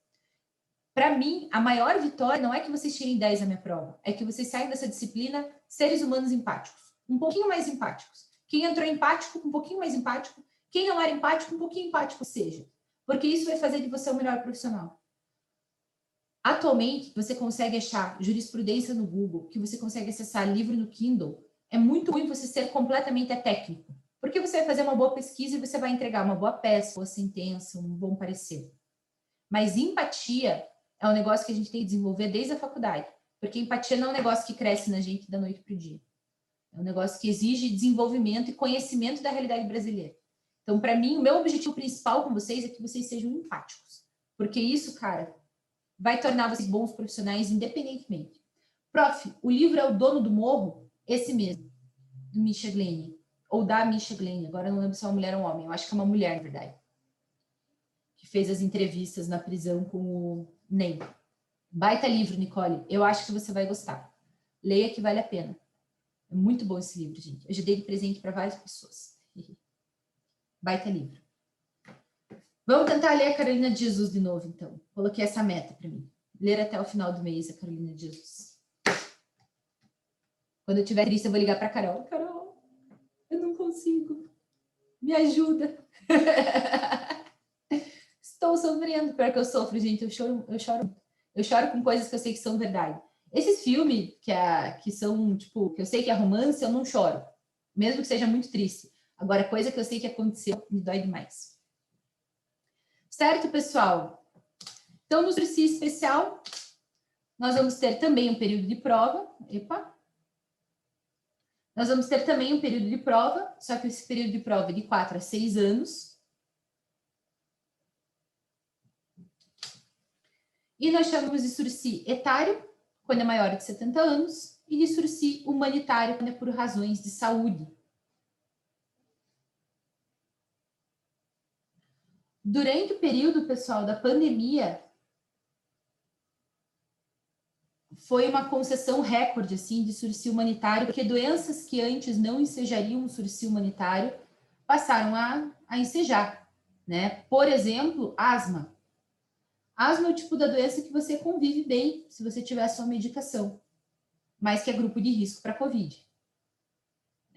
Para mim, a maior vitória não é que vocês tirem 10 na minha prova, é que vocês saem dessa disciplina seres humanos empáticos, um pouquinho mais empáticos. Quem entrou empático, um pouquinho mais empático. Quem não era empático, um pouquinho empático seja. Porque isso vai fazer de você o melhor profissional. Atualmente, você consegue achar jurisprudência no Google, que você consegue acessar livro no Kindle. É muito ruim você ser completamente técnico, porque você vai fazer uma boa pesquisa e você vai entregar uma boa peça, uma boa sentença, um bom parecer. Mas empatia é um negócio que a gente tem que desenvolver desde a faculdade, porque empatia não é um negócio que cresce na gente da noite para o dia. É um negócio que exige desenvolvimento e conhecimento da realidade brasileira. Então, para mim, o meu objetivo principal com vocês é que vocês sejam empáticos, porque isso, cara, vai tornar vocês bons profissionais independentemente. Prof, o livro é O Dono do Morro? Esse mesmo, do Misha Glenn, ou da Misha Glenn, agora eu não lembro se é uma mulher ou um homem, eu acho que é uma mulher, na verdade, que fez as entrevistas na prisão com o Ney. Baita livro, Nicole, eu acho que você vai gostar. Leia que vale a pena. É muito bom esse livro, gente. Eu já dei de presente para várias pessoas. Baita livro. Vamos tentar ler a Carolina de Jesus de novo, então. Coloquei essa meta para mim. Ler até o final do mês a Carolina de Jesus. Quando eu estiver triste, eu vou ligar para a Carol. Carol, eu não consigo. Me ajuda. Estou sofrendo. Pior que eu sofro, gente. Eu choro com coisas que eu sei que são verdade. Esses filmes que são, tipo, que eu sei que é romance, eu não choro. Mesmo que seja muito triste. Agora, coisa que eu sei que aconteceu, me dói demais. Certo, pessoal? Então, no Sursi especial, nós vamos ter também um período de prova. Nós vamos ter também um período de prova, só que esse período de prova é de 4 a 6 anos. E nós chamamos de Sursi etário, quando é maior de 70 anos, e de Sursi humanitário, quando é por razões de saúde. Durante o período, pessoal, da pandemia, foi uma concessão recorde, assim, de sursi humanitário, porque doenças que antes não ensejariam um sursi humanitário passaram a ensejar, né? Por exemplo, asma. Asma é o tipo da doença que você convive bem se você tiver a sua medicação, mas que é grupo de risco para COVID.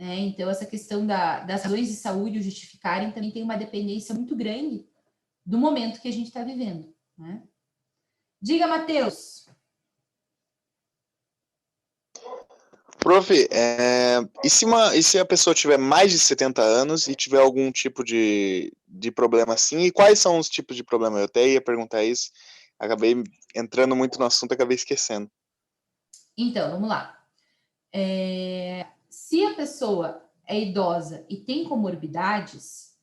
Então, essa questão das razões de saúde o justificarem também tem uma dependência muito grande do momento que a gente está vivendo. Né? Diga, Matheus. Prof, e se a pessoa tiver mais de 70 anos e tiver algum tipo de problema assim? E quais são os tipos de problema? Eu até ia perguntar isso, acabei entrando muito no assunto e acabei esquecendo. Então, vamos lá. Se a pessoa é idosa e tem comorbidades,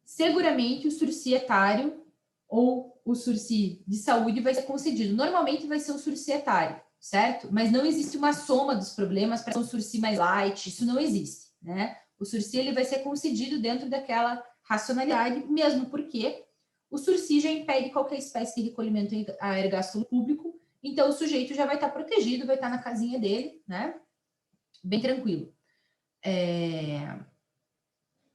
seguramente o sursi etário ou o sursi de saúde vai ser concedido. Normalmente vai ser o sursi etário, certo? Mas não existe uma soma dos problemas para um sursi mais light, isso não existe, né? O sursi ele vai ser concedido dentro daquela racionalidade, mesmo porque o sursi já impede qualquer espécie de recolhimento a ergástulo público, então o sujeito já vai estar protegido, vai estar na casinha dele, né? Bem tranquilo.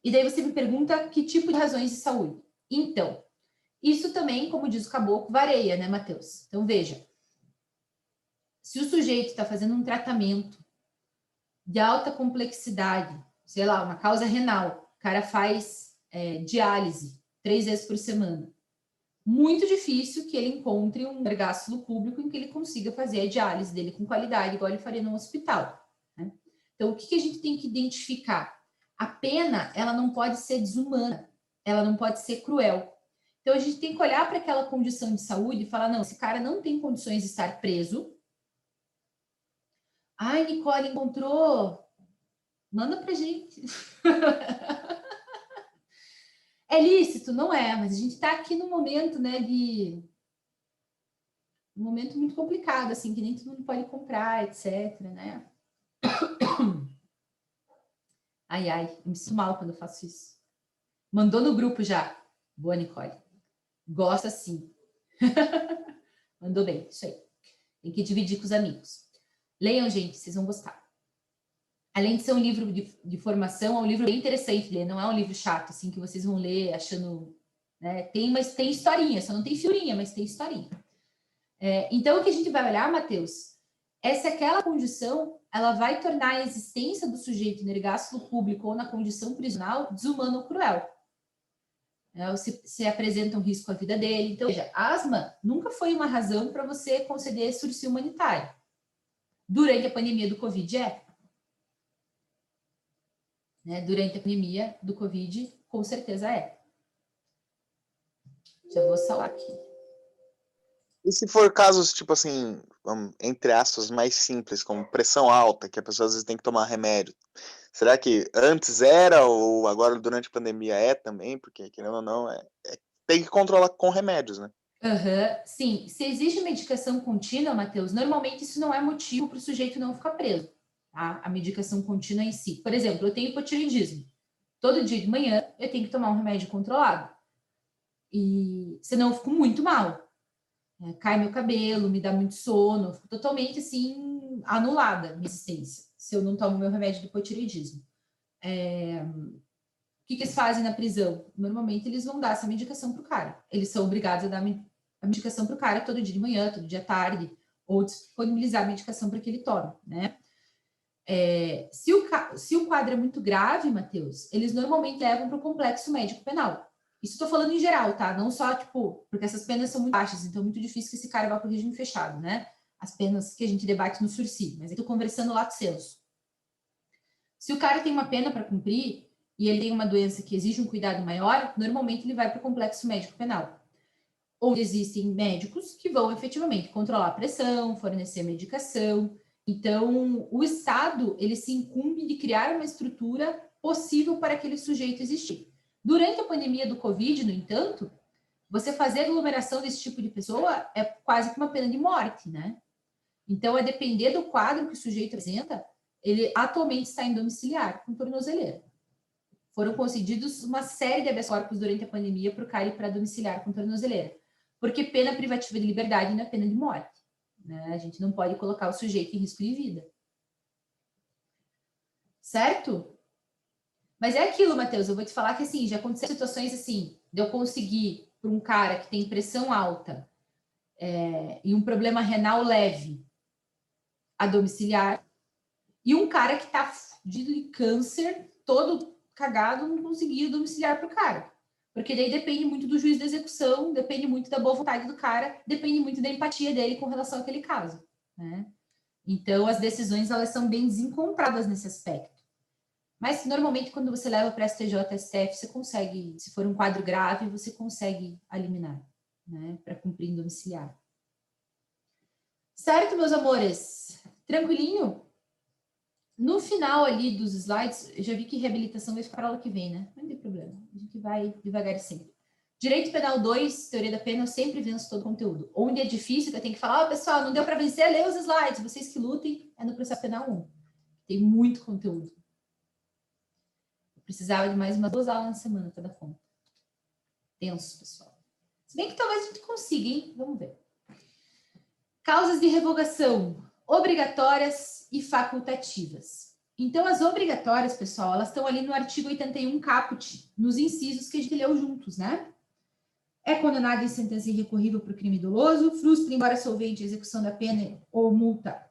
E daí você me pergunta que tipo de razões de saúde. Então, isso também, como diz o caboclo, varia, né, Matheus? Então, veja, se o sujeito está fazendo um tratamento de alta complexidade, sei lá, uma causa renal, o cara faz diálise 3 vezes por semana, muito difícil que ele encontre um ergástulo público em que ele consiga fazer a diálise dele com qualidade, igual ele faria no hospital. Né? Então, o que a gente tem que identificar? A pena, ela não pode ser desumana, ela não pode ser cruel. Então, a gente tem que olhar para aquela condição de saúde e falar, não, esse cara não tem condições de estar preso. Ai, Nicole, encontrou? Manda pra gente. É lícito? Não é, mas a gente está aqui num momento, né, um momento muito complicado, assim, que nem todo mundo pode comprar, etc, né? Ai, eu me sinto mal quando eu faço isso. Mandou no grupo já. Boa, Nicole. Gosta sim. Mandou bem, isso aí. Tem que dividir com os amigos. Leiam, gente, vocês vão gostar. Além de ser um livro de formação, é um livro bem interessante de ler, não é um livro chato, assim, que vocês vão ler achando... Né? Tem historinha, só não tem figurinha, mas tem historinha. Então, o que a gente vai olhar, Matheus, é se aquela condição ela vai tornar a existência do sujeito no ergástulo público ou na condição prisional desumana ou cruel. Ou se apresenta um risco à vida dele. Então, veja, asma nunca foi uma razão para você conceder sursi humanitário. Durante a pandemia do Covid, Durante a pandemia do Covid, com certeza é. Já vou salvar aqui. E se for casos, tipo assim, entre aspas, mais simples, como pressão alta, que a pessoa às vezes tem que tomar remédio, será que antes era ou agora durante a pandemia é também? Porque, querendo ou não, tem que controlar com remédios, né? Sim, se existe medicação contínua, Matheus, normalmente isso não é motivo para o sujeito não ficar preso, tá? A medicação contínua em si. Por exemplo, eu tenho hipotireoidismo. Todo dia de manhã eu tenho que tomar um remédio controlado. E senão eu fico muito mal. Cai meu cabelo, me dá muito sono, eu fico totalmente assim, anulada minha existência, se eu não tomo meu remédio do hipotireoidismo. O que eles fazem na prisão? Normalmente eles vão dar essa medicação para o cara. Eles são obrigados a dar a medicação para o cara todo dia de manhã, todo dia à tarde, ou disponibilizar a medicação para que ele tome, né? Se o quadro é muito grave, Matheus, eles normalmente levam para o complexo médico penal. Isso estou falando em geral, tá? Não só, porque essas penas são muito baixas, então é muito difícil que esse cara vá para o regime fechado, né? As penas que a gente debate no sursi, mas eu estou conversando lato sensu. Se o cara tem uma pena para cumprir e ele tem uma doença que exige um cuidado maior, normalmente ele vai para o complexo médico penal, onde existem médicos que vão efetivamente controlar a pressão, fornecer medicação. Então, o Estado, ele se incumbe de criar uma estrutura possível para aquele sujeito existir. Durante a pandemia do Covid, no entanto, você fazer aglomeração desse tipo de pessoa é quase que uma pena de morte, né? Então, a depender do quadro que o sujeito apresenta, ele atualmente está em domiciliar com tornozeleira. Foram concedidos uma série de habeas corpus durante a pandemia para o cara ir para domiciliar com tornozeleira. Porque pena privativa de liberdade não é pena de morte. Né? A gente não pode colocar o sujeito em risco de vida. Certo? Mas é aquilo, Matheus, eu vou te falar que assim, já aconteceram situações assim, de eu conseguir para um cara que tem pressão alta e um problema renal leve a domiciliar, e um cara que está de câncer, todo cagado, não conseguia domiciliar para o cara. Porque daí depende muito do juiz da execução, depende muito da boa vontade do cara, depende muito da empatia dele com relação àquele caso, né? Então, as decisões, elas são bem desencontradas nesse aspecto. Mas, normalmente, quando você leva para STJ, STF, você consegue, se for um quadro grave, você consegue eliminar, né? Para cumprir em domiciliar. Certo, meus amores? Tranquilinho? No final ali dos slides, eu já vi que reabilitação vai ficar para aula que vem, né? Não tem problema, a gente vai devagar sempre. Direito Penal 2, Teoria da Pena, eu sempre venço todo o conteúdo. Onde é difícil, que eu tenho que falar, pessoal, não deu para vencer, lê os slides, vocês que lutem, é no Processo Penal 1. Tem muito conteúdo. Eu precisava de mais umas 2 aulas na semana para dar conta. Tenso, pessoal. Se bem que talvez a gente consiga, hein? Vamos ver. Causas de revogação obrigatórias e facultativas. Então, as obrigatórias, pessoal, elas estão ali no artigo 81 caput, nos incisos que a gente leu juntos, né? É condenado em sentença irrecorrível por crime doloso, frustra, embora solvente, a execução da pena ou multa,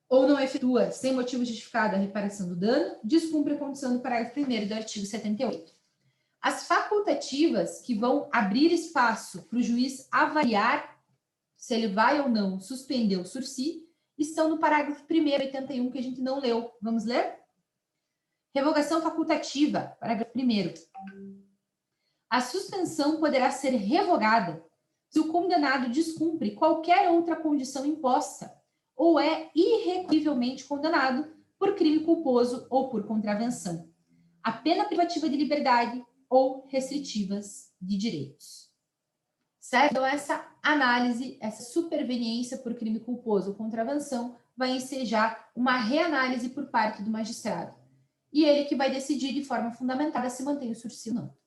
ou não efetua, sem motivo justificado, a reparação do dano, descumpre a condição do parágrafo 1º do artigo 78. As facultativas, que vão abrir espaço para o juiz avaliar se ele vai ou não suspender o sursi, estão no parágrafo 1º, 81, que a gente não leu. Vamos ler? Revogação facultativa, parágrafo 1º. A suspensão poderá ser revogada se o condenado descumpre qualquer outra condição imposta ou é irrecorrivelmente condenado por crime culposo ou por contravenção, a pena privativa de liberdade ou restritivas de direitos. Certo? Então, essa análise, essa superveniência por crime culposo ou contravenção vai ensejar uma reanálise por parte do magistrado. E ele que vai decidir de forma fundamentada se mantém o sursi ou não.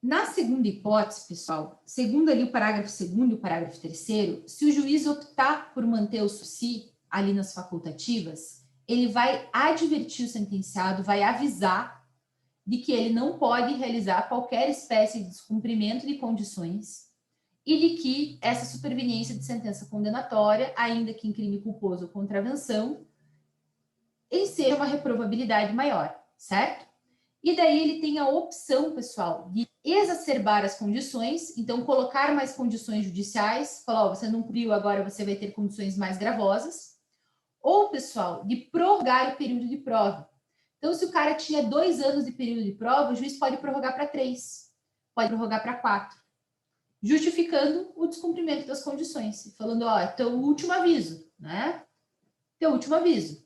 Na segunda hipótese, pessoal, segundo ali o parágrafo 2º e o parágrafo 3º, se o juiz optar por manter o sursi ali nas facultativas, ele vai advertir o sentenciado, vai avisar de que ele não pode realizar qualquer espécie de descumprimento de condições e de que essa superveniência de sentença condenatória, ainda que em crime culposo ou contravenção, ele seja uma reprovabilidade maior, certo? E daí ele tem a opção, pessoal, de exacerbar as condições, então colocar mais condições judiciais, falar, ó, você não cumpriu, agora você vai ter condições mais gravosas, ou, pessoal, de prorrogar o período de prova. Então, se o cara tinha 2 anos de período de prova, o juiz pode prorrogar para 3, pode prorrogar para 4, justificando o descumprimento das condições, falando, ó, é teu último aviso, né? Teu último aviso.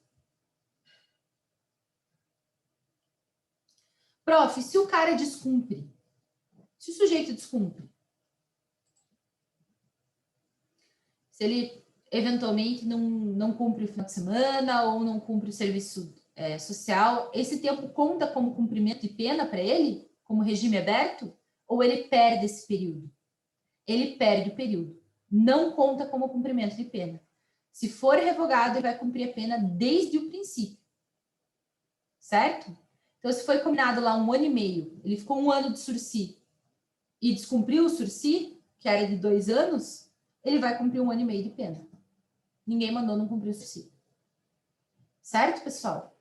Prof, se o cara descumpre, se o sujeito descumpre, se ele eventualmente não cumpre o final de semana ou não cumpre o serviço social, esse tempo conta como cumprimento de pena para ele, como regime aberto, ou ele perde esse período? Ele perde o período. Não conta como cumprimento de pena. Se for revogado, ele vai cumprir a pena desde o princípio. Certo? Então, se foi combinado lá 1 ano e meio, ele ficou 1 ano de sursi e descumpriu o sursi, que era de 2 anos, ele vai cumprir 1 ano e meio de pena. Ninguém mandou não cumprir o sursi. Certo, pessoal?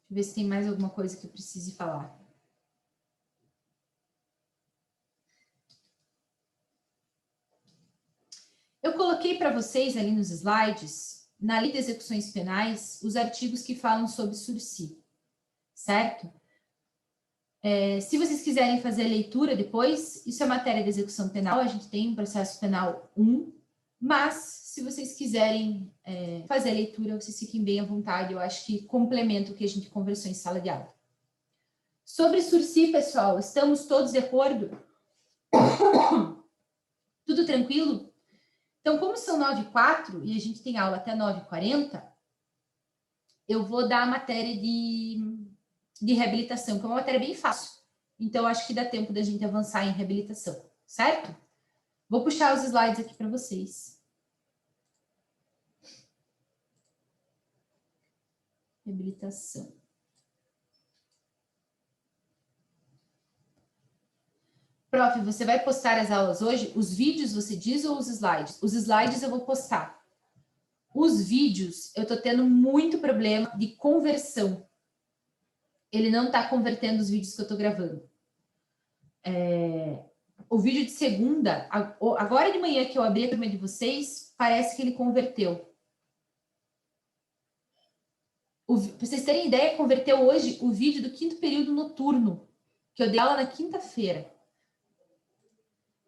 Deixa eu ver se tem mais alguma coisa que eu precise falar. Eu coloquei para vocês ali nos slides, na lei de execuções penais, os artigos que falam sobre sursi, certo? Se vocês quiserem fazer a leitura depois, isso é matéria de execução penal, a gente tem um processo penal 1, mas se vocês quiserem fazer a leitura, vocês fiquem bem à vontade, eu acho que complementa o que a gente conversou em sala de aula. Sobre sursi, pessoal, estamos todos de acordo? Tudo tranquilo? Então, como são 9h04 e a gente tem aula até 9h40, eu vou dar a matéria de reabilitação, que é uma matéria bem fácil. Então, acho que dá tempo da gente avançar em reabilitação, certo? Vou puxar os slides aqui para vocês. Reabilitação. Prof, você vai postar as aulas hoje? Os vídeos você diz ou os slides? Os slides eu vou postar. Os vídeos, eu tô tendo muito problema de conversão. Ele não tá convertendo os vídeos que eu tô gravando. O vídeo de segunda, agora de manhã que eu abri a turma de vocês, parece que ele converteu. Para vocês terem ideia, converteu hoje o vídeo do 5º período noturno, que eu dei aula na quinta-feira.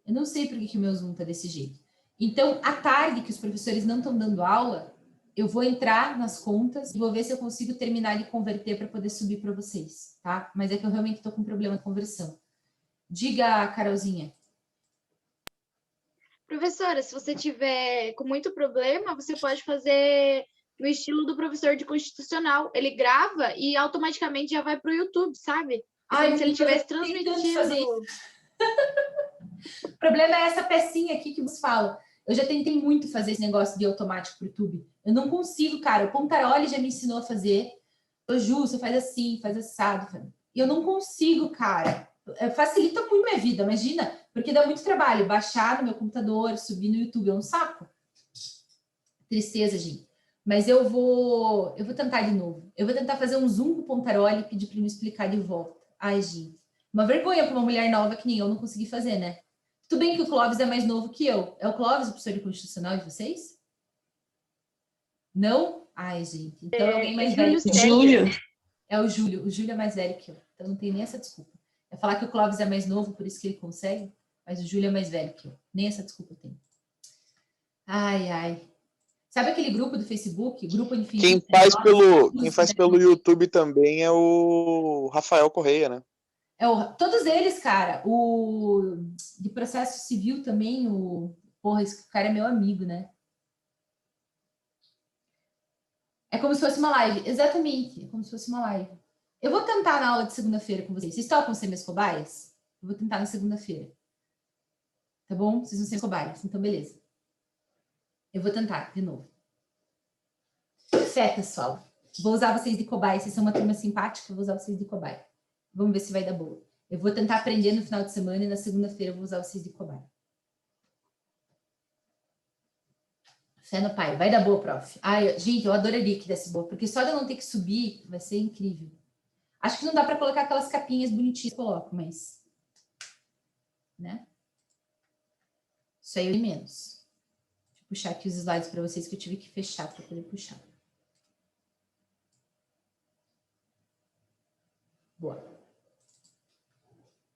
Eu não sei por que o meu Zoom tá desse jeito. Então, à tarde, que os professores não estão dando aula, eu vou entrar nas contas e vou ver se eu consigo terminar de converter para poder subir para vocês, tá? Mas é que eu realmente estou com problema de conversão. Diga, Carolzinha. Professora, se você tiver com muito problema, você pode fazer no estilo do professor de constitucional. Ele grava e automaticamente já vai para o YouTube, sabe? Como se ele estivesse transmitindo. O problema é essa pecinha aqui que vos falo. Eu já tentei muito fazer esse negócio de automático para o YouTube. Eu não consigo, cara. O Pontaroli já me ensinou a fazer. Ô, Ju, você faz assim, faz assado. E eu não consigo, cara. Facilita muito minha vida, imagina. Porque dá muito trabalho. Baixar no meu computador, subir no YouTube. É um saco. Tristeza, gente. Mas eu vou tentar de novo. Eu vou tentar fazer um Zoom com o Pontaroli e pedir para ele me explicar de volta. Ai, gente. Uma vergonha para uma mulher nova que nem eu não consegui fazer, né? Tudo bem que o Clóvis é mais novo que eu. É o Clóvis o professor de constitucional de vocês? Não? Ai, gente. Então é alguém mais velho. Júlio. É o Júlio. O Júlio é mais velho que eu. Então não tem nem essa desculpa. É falar que o Clóvis é mais novo, por isso que ele consegue, mas o Júlio é mais velho que eu. Nem essa desculpa eu tenho. Ai, ai. Sabe aquele grupo do Facebook? Grupo de Quem faz pelo YouTube também é o Rafael Correia, né? Todos eles, cara. O de processo civil também, porra, esse cara é meu amigo, né? É como se fosse uma live. Exatamente, é como se fosse uma live. Eu vou tentar na aula de segunda-feira com vocês. Vocês topam ser minhas cobaias? Eu vou tentar na segunda-feira. Tá bom? Vocês vão ser cobaias. Então, beleza. Eu vou tentar de novo. Fé, pessoal. Vou usar vocês de cobaia. Vocês são uma turma simpática, eu vou usar vocês de cobaia. Vamos ver se vai dar boa. Eu vou tentar aprender no final de semana e na segunda-feira eu vou usar vocês de cobaia. Fé no pai. Vai dar boa, prof. Ai, gente, eu adoraria que desse boa, porque só de eu não ter que subir vai ser incrível. Acho que não dá para colocar aquelas capinhas bonitinhas que eu coloco, mas... né? Isso aí é menos. Deixa eu puxar aqui os slides para vocês que eu tive que fechar para poder puxar. Boa.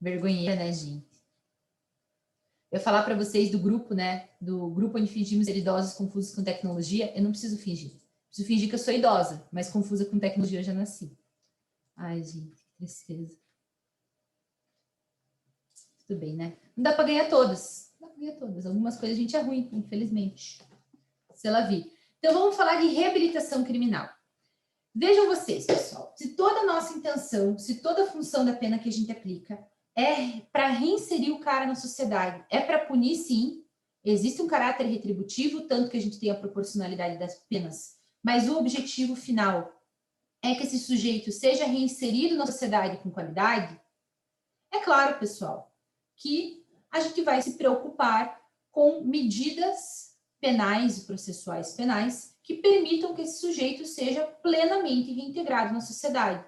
Vergonheira, né, gente? Eu falar para vocês do grupo, né? Do grupo onde fingimos ser idosos confusos com tecnologia, eu não preciso fingir. Preciso fingir que eu sou idosa, mas confusa com tecnologia eu já nasci. Ai, gente, que tristeza. Tudo bem, né? Não dá para ganhar todas. Não dá para ganhar todas. Algumas coisas a gente é ruim, infelizmente. Se ela vir. Então, vamos falar de reabilitação criminal. Vejam vocês, pessoal. Se toda a nossa intenção, se toda a função da pena que a gente aplica é para reinserir o cara na sociedade, é para punir, sim. Existe um caráter retributivo, tanto que a gente tem a proporcionalidade das penas. Mas o objetivo final é que esse sujeito seja reinserido na sociedade com qualidade. É claro, pessoal, que a gente vai se preocupar com medidas penais e processuais penais que permitam que esse sujeito seja plenamente reintegrado na sociedade.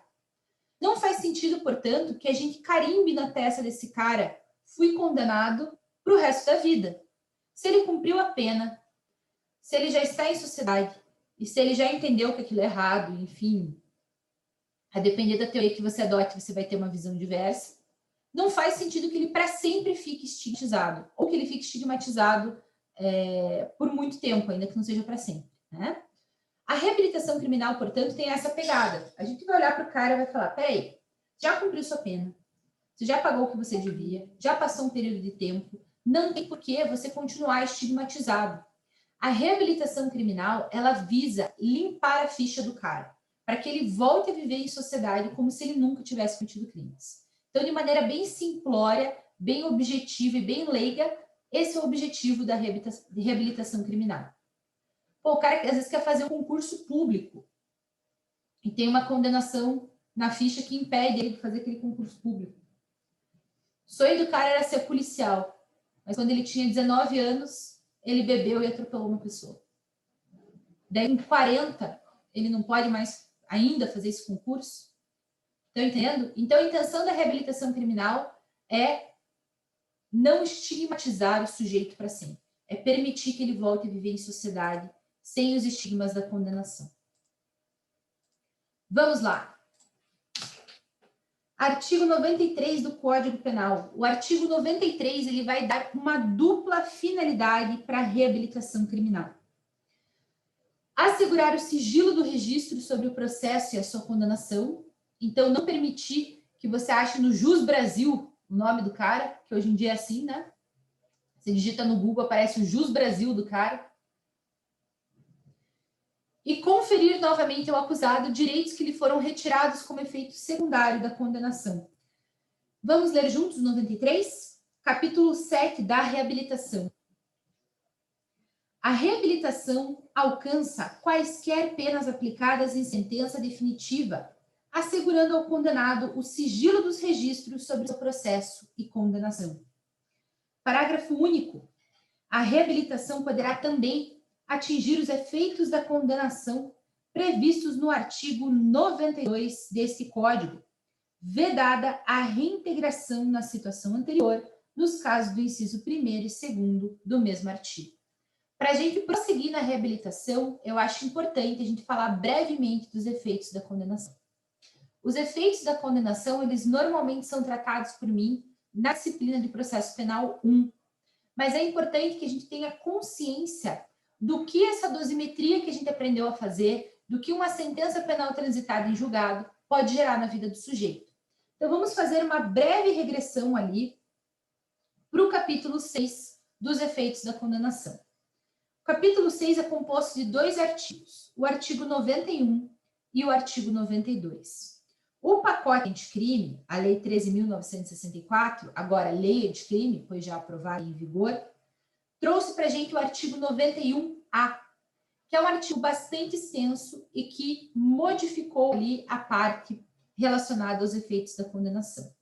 Não faz sentido, portanto, que a gente carimbe na testa desse cara, fui condenado para o resto da vida. Se ele cumpriu a pena, se ele já está em sociedade, e se ele já entendeu que aquilo é errado, enfim, a depender da teoria que você adote, você vai ter uma visão diversa, não faz sentido que ele para sempre fique estigmatizado, ou que ele fique estigmatizado por muito tempo, ainda que não seja para sempre, né? A reabilitação criminal, portanto, tem essa pegada. A gente vai olhar para o cara e vai falar, peraí, já cumpriu sua pena, você já pagou o que você devia, já passou um período de tempo, não tem por que você continuar estigmatizado. A reabilitação criminal, ela visa limpar a ficha do cara, para que ele volte a viver em sociedade como se ele nunca tivesse cometido crimes. Então, de maneira bem simplória, bem objetiva e bem leiga, Esse é o objetivo da reabilitação criminal. Pô, o cara às vezes quer fazer um concurso público e tem uma condenação na ficha que impede ele de fazer aquele concurso público. O sonho do cara era ser policial, mas quando ele tinha 19 anos, ele bebeu e atropelou uma pessoa. Daí, em 40, ele não pode mais ainda fazer esse concurso. Estão entendendo? Então, a intenção da reabilitação criminal é não estigmatizar o sujeito para sempre. É permitir que ele volte a viver em sociedade sem os estigmas da condenação. Vamos lá. Artigo 93 do Código Penal. O artigo 93 ele vai dar uma dupla finalidade para a reabilitação criminal. Assegurar o sigilo do registro sobre o processo e a sua condenação. Então, não permitir que você ache no Jus Brasil o nome do cara, que hoje em dia é assim, né? Você digita no Google, aparece o Jus Brasil do cara. E conferir novamente ao acusado direitos que lhe foram retirados como efeito secundário da condenação. Vamos ler juntos o 93? Capítulo 7 da reabilitação. A reabilitação alcança quaisquer penas aplicadas em sentença definitiva, assegurando ao condenado o sigilo dos registros sobre o seu processo e condenação. Parágrafo único. A reabilitação poderá também atingir os efeitos da condenação previstos no artigo 92 deste Código, vedada a reintegração na situação anterior, nos casos do inciso 1º e 2º do mesmo artigo. Para a gente prosseguir na reabilitação, eu acho importante a gente falar brevemente dos efeitos da condenação. Os efeitos da condenação, eles normalmente são tratados por mim na disciplina de processo penal 1, mas é importante que a gente tenha consciência do que essa dosimetria que a gente aprendeu a fazer, do que uma sentença penal transitada em julgado pode gerar na vida do sujeito. Então, vamos fazer uma breve regressão ali para o capítulo 6 dos efeitos da condenação. O capítulo 6 é composto de 2 artigos, o artigo 91 e o artigo 92. O pacote anticrime, a Lei 13.964, agora Lei Anticrime, pois já aprovada e em vigor, trouxe para a gente o artigo 91A, que é um artigo bastante extenso e que modificou ali a parte relacionada aos efeitos da condenação.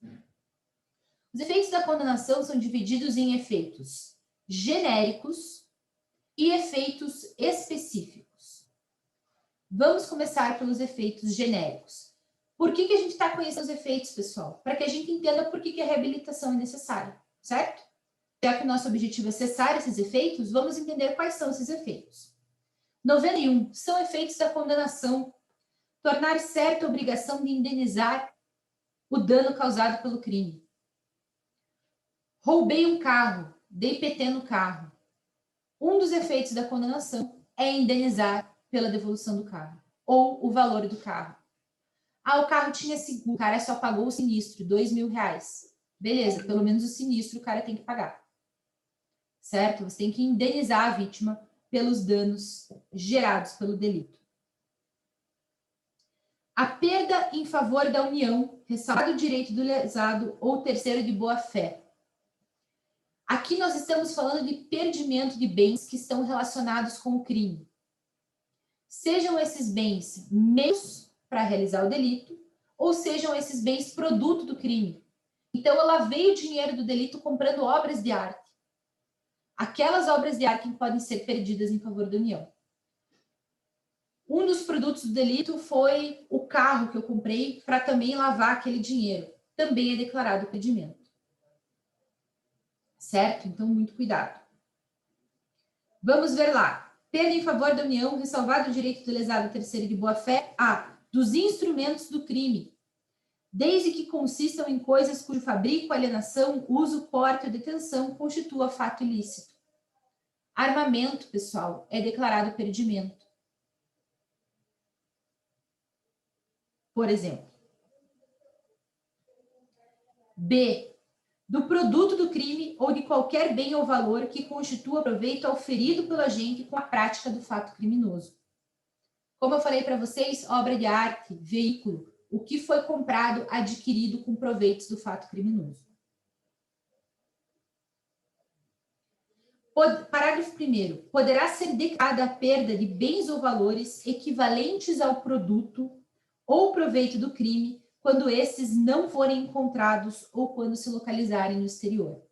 Os efeitos da condenação são divididos em efeitos genéricos e efeitos específicos. Vamos começar pelos efeitos genéricos. Por que a gente está conhecendo os efeitos, pessoal? Para que a gente entenda por que a reabilitação é necessária, certo? Já que o nosso objetivo é cessar esses efeitos, vamos entender quais são esses efeitos. 91. São efeitos da condenação. Tornar certa a obrigação de indenizar o dano causado pelo crime. Roubei um carro, dei PT no carro. Um dos efeitos da condenação é indenizar pela devolução do carro, ou o valor do carro. Ah, o carro tinha seguro, o cara só pagou o sinistro, R$2.000. Beleza, pelo menos o sinistro o cara tem que pagar. Certo? Você tem que indenizar a vítima pelos danos gerados pelo delito. A perda em favor da união, ressalvado o direito do lesado ou terceiro de boa-fé. Aqui nós estamos falando de perdimento de bens que estão relacionados com o crime. Sejam esses bens meios para realizar o delito, ou sejam esses bens produto do crime. Então, eu lavei o dinheiro do delito comprando obras de arte. Aquelas obras de arte que podem ser perdidas em favor da união. Um dos produtos do delito foi o carro que eu comprei para também lavar aquele dinheiro. Também é declarado perdimento. Certo? Então, muito cuidado. Vamos ver lá. Perda em favor da união, ressalvado o direito do lesado terceiro de boa-fé, a dos instrumentos do crime, desde que consistam em coisas cujo fabrico, alienação, uso, porte ou detenção constitua fato ilícito. Armamento, pessoal, é declarado perdimento. Por exemplo. B. Do produto do crime ou de qualquer bem ou valor que constitua proveito auferido pelo agente com a prática do fato criminoso. Como eu falei para vocês, obra de arte, veículo, o que foi comprado, adquirido com proveitos do fato criminoso. Parágrafo 1º. Poderá ser declarada a perda de bens ou valores equivalentes ao produto ou proveito do crime quando esses não forem encontrados ou quando se localizarem no exterior.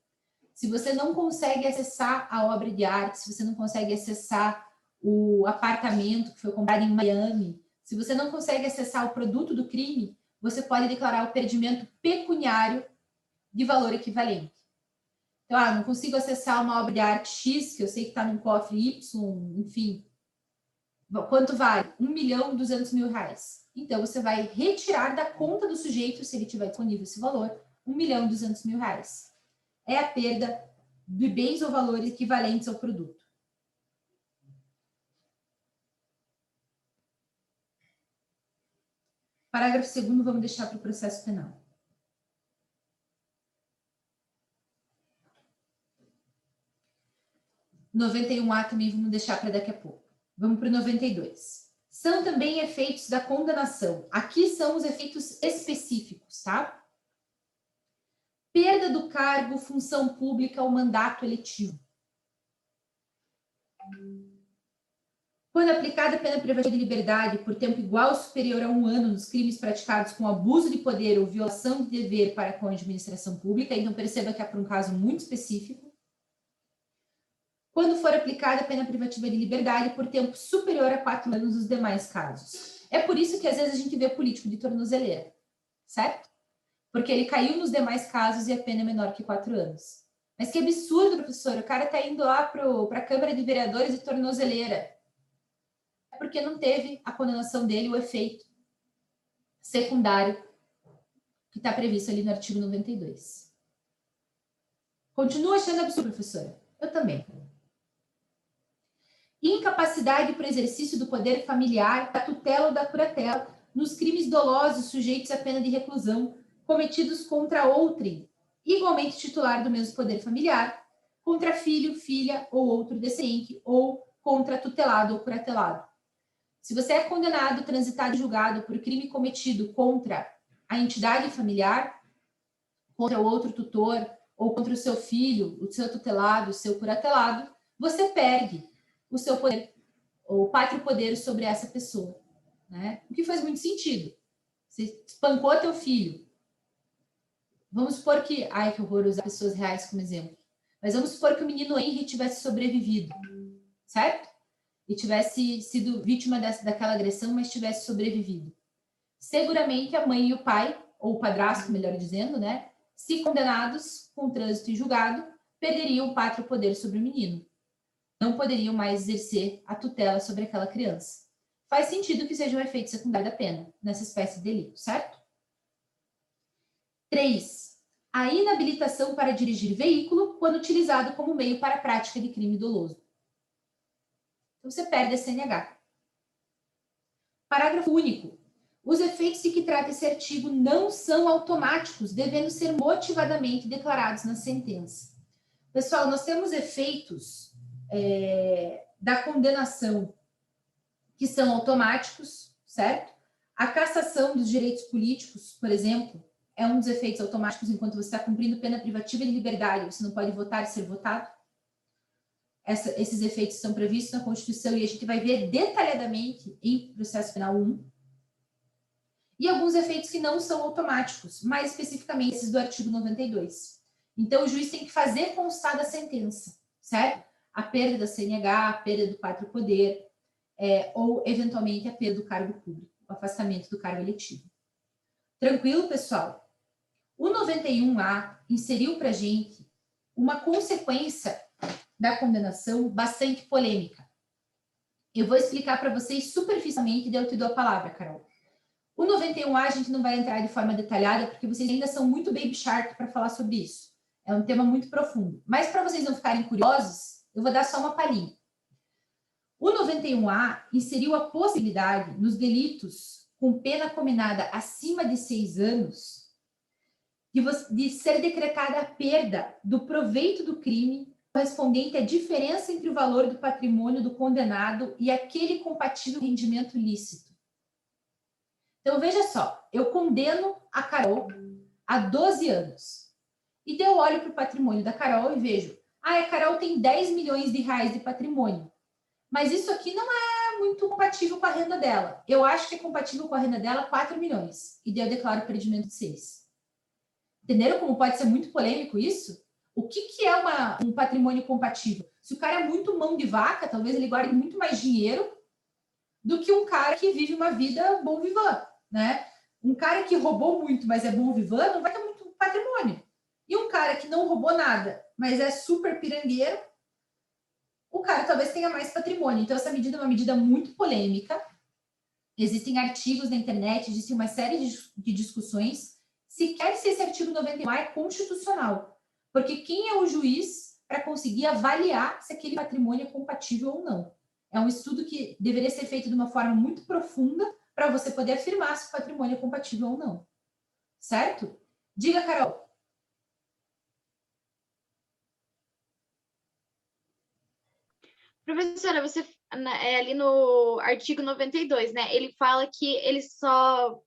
Se você não consegue acessar a obra de arte, se você não consegue acessar o apartamento que foi comprado em Miami, se você não consegue acessar o produto do crime, você pode declarar o perdimento pecuniário de valor equivalente. Então, não consigo acessar uma obra de arte X, que eu sei que está num cofre Y, enfim. Quanto vale? R$1.200.000. Então, você vai retirar da conta do sujeito, se ele tiver disponível esse valor, R$1.200.000. É a perda de bens ou valores equivalentes ao produto. Parágrafo 2º, vamos deixar para o processo penal. O 91A também vamos deixar para daqui a pouco. Vamos para o 92. São também efeitos da condenação. Aqui são os efeitos específicos, tá? Perda do cargo, função pública ou mandato eletivo. Quando aplicada a pena privativa de liberdade por tempo igual ou superior a 1 ano nos crimes praticados com abuso de poder ou violação de dever para com a administração pública, então perceba que é para um caso muito específico. Quando for aplicada a pena privativa de liberdade por tempo superior a 4 anos nos demais casos. É por isso que às vezes a gente vê político de tornozeleira, certo? Porque ele caiu nos demais casos e a pena é menor que 4 anos. Mas que absurdo, professor, o cara está indo lá para a Câmara de Vereadores de tornozeleira. É porque não teve a condenação dele, o efeito secundário que está previsto ali no artigo 92. Continua achando absurdo, professora? Eu também. Incapacidade para exercício do poder familiar, da tutela ou da curatela, nos crimes dolosos sujeitos à pena de reclusão, cometidos contra outrem, igualmente titular do mesmo poder familiar, contra filho, filha ou outro descendente, ou contra tutelado ou curatelado. Se você é condenado, transitado e julgado por crime cometido contra a entidade familiar, contra o outro tutor, ou contra o seu filho, o seu tutelado, o seu curatelado, você perde o seu poder, o pátrio poder sobre essa pessoa, né? O que faz muito sentido. Você espancou teu filho. Vamos supor que... Ai, que horror usar pessoas reais como exemplo. Mas vamos supor que o menino Henry tivesse sobrevivido, certo? E tivesse sido vítima daquela agressão, mas tivesse sobrevivido. Seguramente a mãe e o pai, ou o padrasto, melhor dizendo, né? Se condenados com trânsito e julgado, perderiam o pátrio poder sobre o menino. Não poderiam mais exercer a tutela sobre aquela criança. Faz sentido que seja um efeito secundário da pena, nessa espécie de delito, certo? 3. A inabilitação para dirigir veículo quando utilizado como meio para a prática de crime doloso. Então, você perde a CNH. Parágrafo único. Os efeitos de que trata esse artigo não são automáticos, devendo ser motivadamente declarados na sentença. Pessoal, nós temos efeitos da condenação que são automáticos, certo? A cassação dos direitos políticos, por exemplo, é um dos efeitos automáticos enquanto você está cumprindo pena privativa de liberdade, você não pode votar e ser votado. Esses efeitos são previstos na Constituição e a gente vai ver detalhadamente em processo penal 1. E alguns efeitos que não são automáticos, mais especificamente esses do artigo 92. Então, o juiz tem que fazer constar da sentença, certo? A perda da CNH, a perda do pátrio poder, ou, eventualmente, a perda do cargo público, o afastamento do cargo eletivo. Tranquilo, pessoal? O 91A inseriu para a gente uma consequência da condenação bastante polêmica. Eu vou explicar para vocês superficialmente e daí eu te dou a palavra, Carol. O 91A a gente não vai entrar de forma detalhada, porque vocês ainda são muito baby shark para falar sobre isso. É um tema muito profundo. Mas para vocês não ficarem curiosos, eu vou dar só uma palhinha. O 91A inseriu a possibilidade nos delitos com pena combinada acima de 6 anos de ser decretada a perda do proveito do crime correspondente à diferença entre o valor do patrimônio do condenado e aquele compatível rendimento lícito. Então, veja só, eu condeno a Carol a 12 anos. E daí eu olho para o patrimônio da Carol e vejo, Ah, a Carol tem 10 milhões de reais de patrimônio, mas isso aqui não é muito compatível com a renda dela. Eu acho que é compatível com a renda dela 4 milhões, e daí eu declaro perdimento de 6. Entenderam como pode ser muito polêmico isso? O que é um patrimônio compatível? Se o cara é muito mão de vaca, talvez ele guarde muito mais dinheiro do que um cara que vive uma vida bom vivant, né? Um cara que roubou muito, mas é bom vivant, não vai ter muito patrimônio. E um cara que não roubou nada, mas é super pirangueiro, o cara talvez tenha mais patrimônio. Então, essa medida é uma medida muito polêmica. Existem artigos na internet, existe uma série de discussões sequer se esse artigo 91 é constitucional. Porque quem é o juiz para conseguir avaliar se aquele patrimônio é compatível ou não? É um estudo que deveria ser feito de uma forma muito profunda para você poder afirmar se o patrimônio é compatível ou não. Certo? Diga, Carol. Professora, você ali no artigo 92, né? Ele fala que ele só...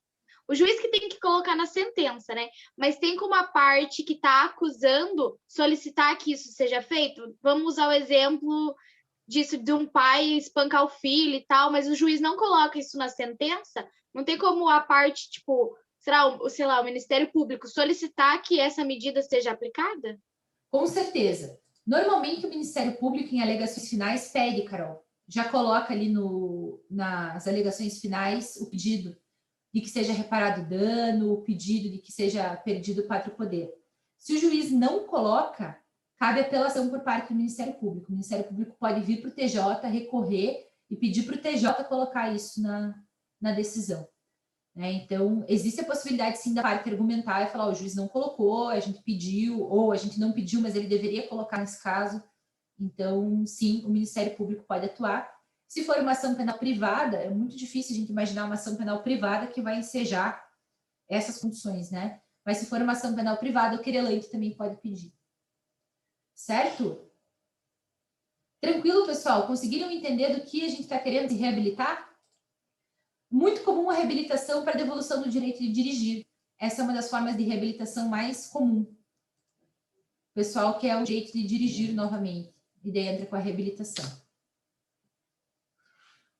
O juiz que tem que colocar na sentença, né? Mas tem como a parte que está acusando solicitar que isso seja feito? Vamos usar o exemplo disso de um pai espancar o filho e tal, mas o juiz não coloca isso na sentença? Não tem como a parte, tipo, sei lá, o Ministério Público solicitar que essa medida seja aplicada? Com certeza. Normalmente o Ministério Público, em alegações finais, pede, Carol, já coloca ali nas alegações finais o pedido de que seja reparado dano, o pedido de que seja perdido o pátrio poder. Se o juiz não coloca, cabe apelação por parte do Ministério Público. O Ministério Público pode vir para o TJ, recorrer e pedir para o TJ colocar isso na decisão. Então, existe a possibilidade, sim, da parte argumentar e falar, o juiz não colocou, a gente pediu, ou a gente não pediu, mas ele deveria colocar nesse caso. Então, sim, o Ministério Público pode atuar. Se for uma ação penal privada, é muito difícil a gente imaginar uma ação penal privada que vai ensejar essas condições, né? Mas se for uma ação penal privada, o querelante também pode pedir. Certo? Tranquilo, pessoal? Conseguiram entender do que a gente está querendo se reabilitar? Muito comum a reabilitação para devolução do direito de dirigir. Essa é uma das formas de reabilitação mais comum. O pessoal quer o direito de dirigir novamente. E daí entra com a reabilitação.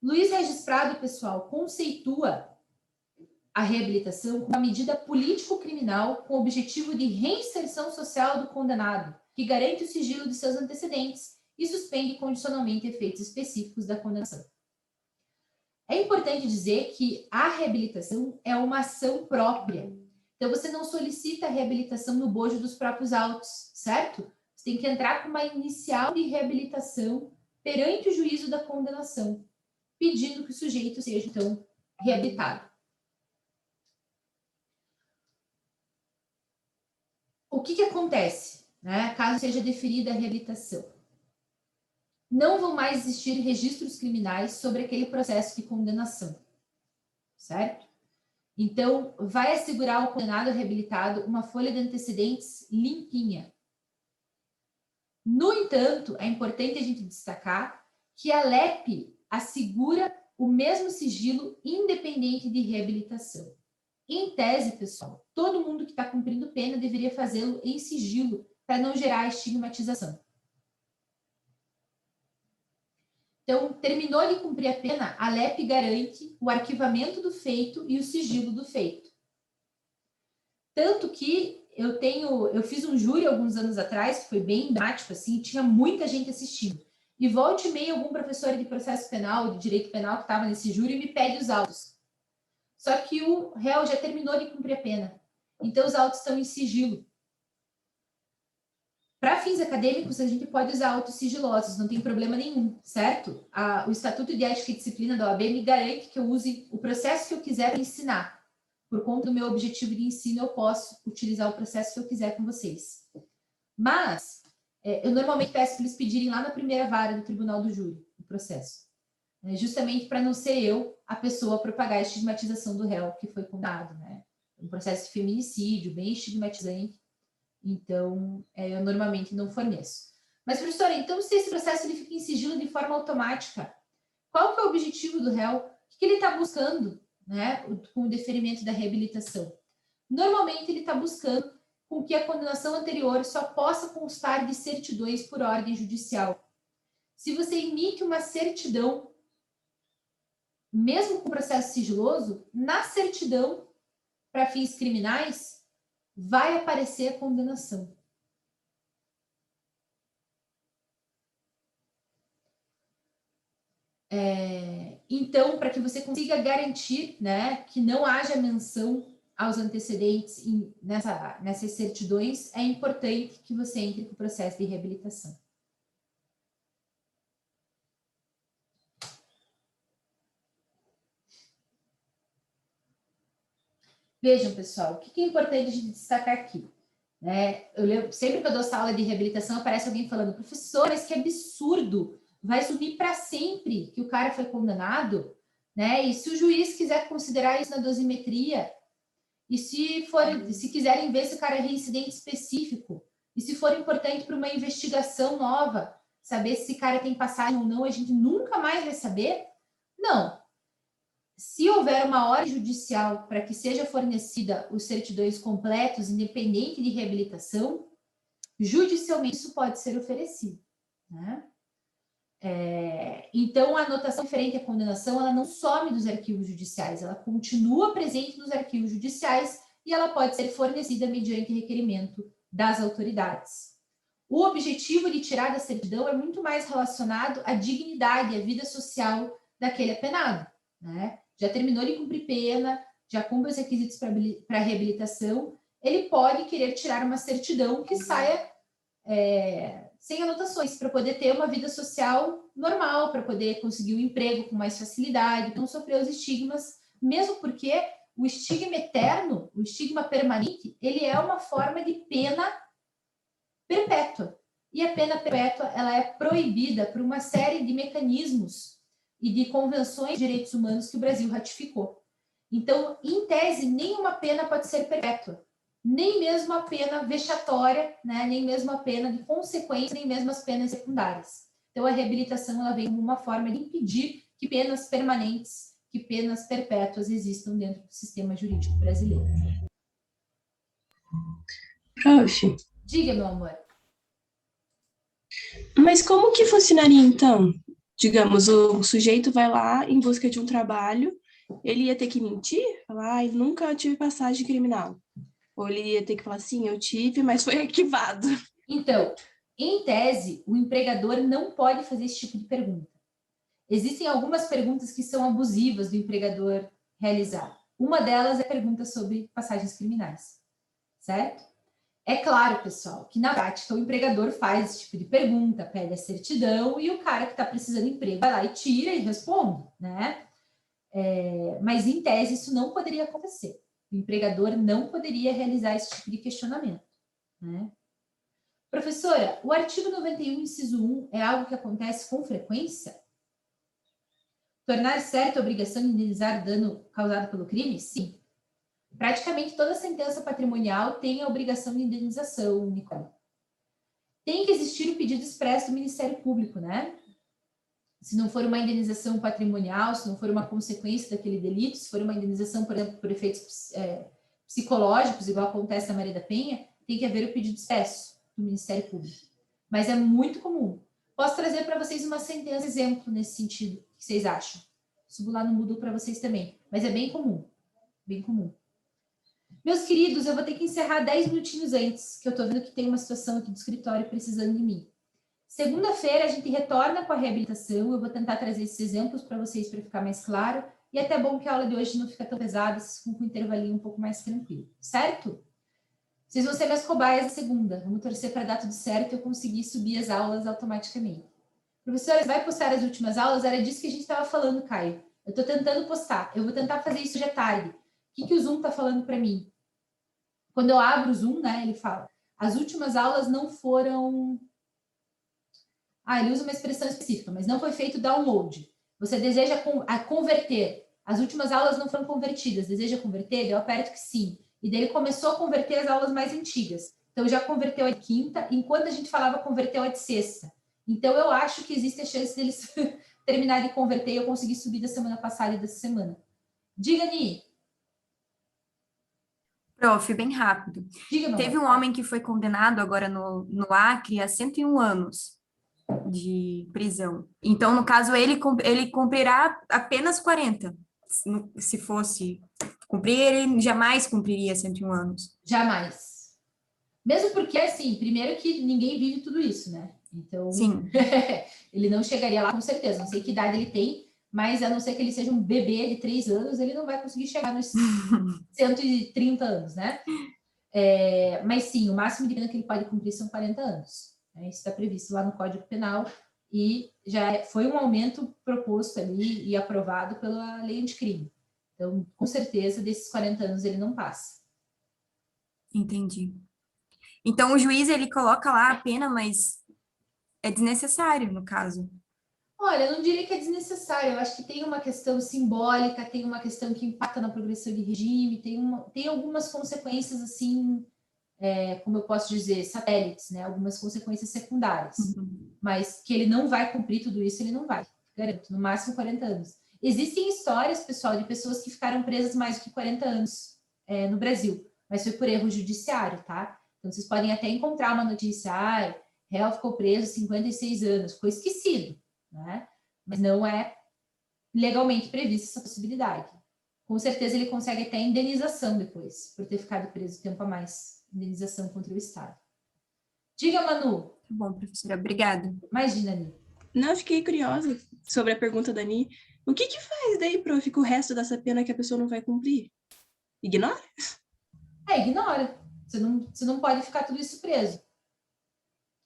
Luiz Regis Prado, pessoal, conceitua a reabilitação como uma medida político-criminal com o objetivo de reinserção social do condenado, que garante o sigilo de seus antecedentes e suspende condicionalmente efeitos específicos da condenação. É importante dizer que a reabilitação é uma ação própria. Então, você não solicita a reabilitação no bojo dos próprios autos, certo? Você tem que entrar com uma inicial de reabilitação perante o juízo da condenação, pedindo que o sujeito seja, então, reabilitado. O que acontece, né, caso seja deferida a reabilitação? Não vão mais existir registros criminais sobre aquele processo de condenação, certo? Então, vai assegurar ao condenado reabilitado uma folha de antecedentes limpinha. No entanto, é importante a gente destacar que a LEP assegura o mesmo sigilo independente de reabilitação. Em tese, pessoal, todo mundo que está cumprindo pena deveria fazê-lo em sigilo para não gerar estigmatização. Então, terminou de cumprir a pena, a LEP garante o arquivamento do feito e o sigilo do feito. Tanto que eu fiz um júri alguns anos atrás, que foi bem emblemático, assim, tinha muita gente assistindo. E volta e meia, algum professor de processo penal, de direito penal, que estava nesse júri, me pede os autos. Só que o réu já terminou de cumprir a pena. Então, os autos estão em sigilo. Para fins acadêmicos, a gente pode usar autos sigilosos, não tem problema nenhum, certo? O Estatuto de Ética e Disciplina da OAB me garante que eu use o processo que eu quiser para ensinar. Por conta do meu objetivo de ensino, eu posso utilizar o processo que eu quiser com vocês. Mas, eu normalmente peço para eles pedirem lá na primeira vara do Tribunal do Júri, o processo. Justamente para não ser eu a pessoa a propagar a estigmatização do réu que foi condenado, né? Um processo de feminicídio, bem estigmatizante. Então, eu normalmente não forneço. Mas, professora, então, se esse processo ele fica em sigilo de forma automática, qual que é o objetivo do réu? O que ele está buscando, né, com o deferimento da reabilitação? Normalmente, ele está buscando com que a condenação anterior só possa constar de certidões por ordem judicial. Se você emite uma certidão, mesmo com processo sigiloso, na certidão, para fins criminais, vai aparecer a condenação. Então, para que você consiga garantir, né, que não haja menção aos antecedentes nessas certidões, é importante que você entre com o processo de reabilitação. Vejam, pessoal, o que é importante de destacar aqui? Né? Sempre que eu dou essa aula de reabilitação, aparece alguém falando, professor, mas que absurdo, vai sumir para sempre que o cara foi condenado, né? E se o juiz quiser considerar isso na dosimetria, e se quiserem ver se o cara é reincidente específico, e se for importante para uma investigação nova, saber se esse cara tem passagem ou não, a gente nunca mais vai saber? Não. Se houver uma ordem judicial para que seja fornecida os certidões completos, independente de reabilitação, judicialmente isso pode ser oferecido, né? Então, a anotação referente à condenação, ela não some dos arquivos judiciais, ela continua presente nos arquivos judiciais e ela pode ser fornecida mediante requerimento das autoridades. O objetivo de tirar da certidão é muito mais relacionado à dignidade, à vida social daquele apenado, né? Já terminou de cumprir pena, já cumpre os requisitos para reabilitação, ele pode querer tirar uma certidão que saia sem anotações, para poder ter uma vida social normal, para poder conseguir um emprego com mais facilidade, não sofrer os estigmas, mesmo porque o estigma eterno, o estigma permanente, ele é uma forma de pena perpétua. E a pena perpétua, ela é proibida por uma série de mecanismos e de convenções de direitos humanos que o Brasil ratificou. Então, em tese, nenhuma pena pode ser perpétua. Nem mesmo a pena vexatória, né? Nem mesmo a pena de consequência, nem mesmo as penas secundárias. Então, a reabilitação ela vem como uma forma de impedir que penas permanentes, que penas perpétuas existam dentro do sistema jurídico brasileiro. Prof. Diga, meu amor. Mas como que funcionaria, então? Digamos, o sujeito vai lá em busca de um trabalho, ele ia ter que mentir? Falar, nunca tive passagem criminal. Ou ele ia ter que falar, sim, eu tive, mas foi arquivado. Então, em tese, o empregador não pode fazer esse tipo de pergunta. Existem algumas perguntas que são abusivas do empregador realizar. Uma delas é a pergunta sobre passagens criminais, certo? É claro, pessoal, que na prática o empregador faz esse tipo de pergunta, pede a certidão e o cara que está precisando de emprego vai lá e tira e responde, né? Mas, em tese, isso não poderia acontecer. O empregador não poderia realizar esse tipo de questionamento, né? Professora, o artigo 91, inciso 1, é algo que acontece com frequência? Tornar certa a obrigação de indenizar dano causado pelo crime? Sim. Praticamente toda sentença patrimonial tem a obrigação de indenização, Nicole. Tem que existir o pedido expresso do Ministério Público, né? Se não for uma indenização patrimonial, se não for uma consequência daquele delito, se for uma indenização, por exemplo, por efeitos psicológicos, igual acontece na Maria da Penha, tem que haver o pedido expresso do Ministério Público. Mas é muito comum. Posso trazer para vocês uma sentença exemplo nesse sentido. O que vocês acham? Subo lá no Moodle para vocês também. Mas é bem comum. Bem comum. Meus queridos, eu vou ter que encerrar 10 minutinhos antes, que eu estou vendo que tem uma situação aqui do escritório precisando de mim. Segunda-feira a gente retorna com a reabilitação, eu vou tentar trazer esses exemplos para vocês para ficar mais claro, e até bom que a aula de hoje não fica tão pesada, com um intervalinho um pouco mais tranquilo, certo? Vocês vão ser minhas cobaias na segunda, vamos torcer para dar tudo certo e eu conseguir subir as aulas automaticamente. Professora, você vai postar as últimas aulas? Era disso que a gente estava falando, Caio. Eu estou tentando postar, eu vou tentar fazer isso hoje à tarde. O que o Zoom está falando para mim? Quando eu abro o Zoom, né, ele fala, as últimas aulas não foram... ele usa uma expressão específica, mas não foi feito download. Você deseja converter. As últimas aulas não foram convertidas. Deseja converter? Eu aperto que sim. E daí ele começou a converter as aulas mais antigas. Então, já converteu a de quinta, enquanto a gente falava, converteu a de sexta. Então, eu acho que existe a chance deles terminarem de converter e eu consegui subir da semana passada e dessa semana. Diga, Ni. Prof, bem rápido. Diga, meu Teve amor. um homem que foi condenado agora no Acre a 101 anos de prisão. Então, no caso, ele cumprirá apenas 40. Se fosse cumprir, ele jamais cumpriria 101 anos. Jamais. Mesmo porque, assim, primeiro que ninguém vive tudo isso, né? Então, Sim. ele não chegaria lá com certeza. Não sei que idade ele tem, mas a não ser que ele seja um bebê de 3 anos, ele não vai conseguir chegar nos 130 anos, né? Mas sim, o máximo de pena que ele pode cumprir são 40 anos. Né? Isso está previsto lá no Código Penal e já foi um aumento proposto ali e aprovado pela lei anticrime. Então, com certeza, desses 40 anos ele não passa. Entendi. Então, o juiz, ele coloca lá a pena, mas é desnecessário, no caso. Olha, eu não diria que é desnecessário, eu acho que tem uma questão simbólica, tem uma questão que impacta na progressão de regime, tem algumas consequências, assim, como eu posso dizer, satélites, né? Algumas consequências secundárias. Mas que ele não vai cumprir tudo isso, ele não vai, garanto, no máximo 40 anos. Existem histórias, pessoal, de pessoas que ficaram presas mais do que 40 anos no Brasil, mas foi por erro judiciário, tá? Então, vocês podem até encontrar uma notícia, réu ficou preso 56 anos, ficou esquecido, né? Mas não é legalmente prevista essa possibilidade. Com certeza ele consegue até indenização depois, por ter ficado preso tempo a mais. Indenização contra o Estado. Diga, Manu. Tá bom, professora, obrigada. Imagina, Ani. Não, eu fiquei curiosa sobre a pergunta da Ani. O que faz daí, prof, com o resto dessa pena que a pessoa não vai cumprir? Ignora? Ignora. Você não pode ficar tudo isso preso.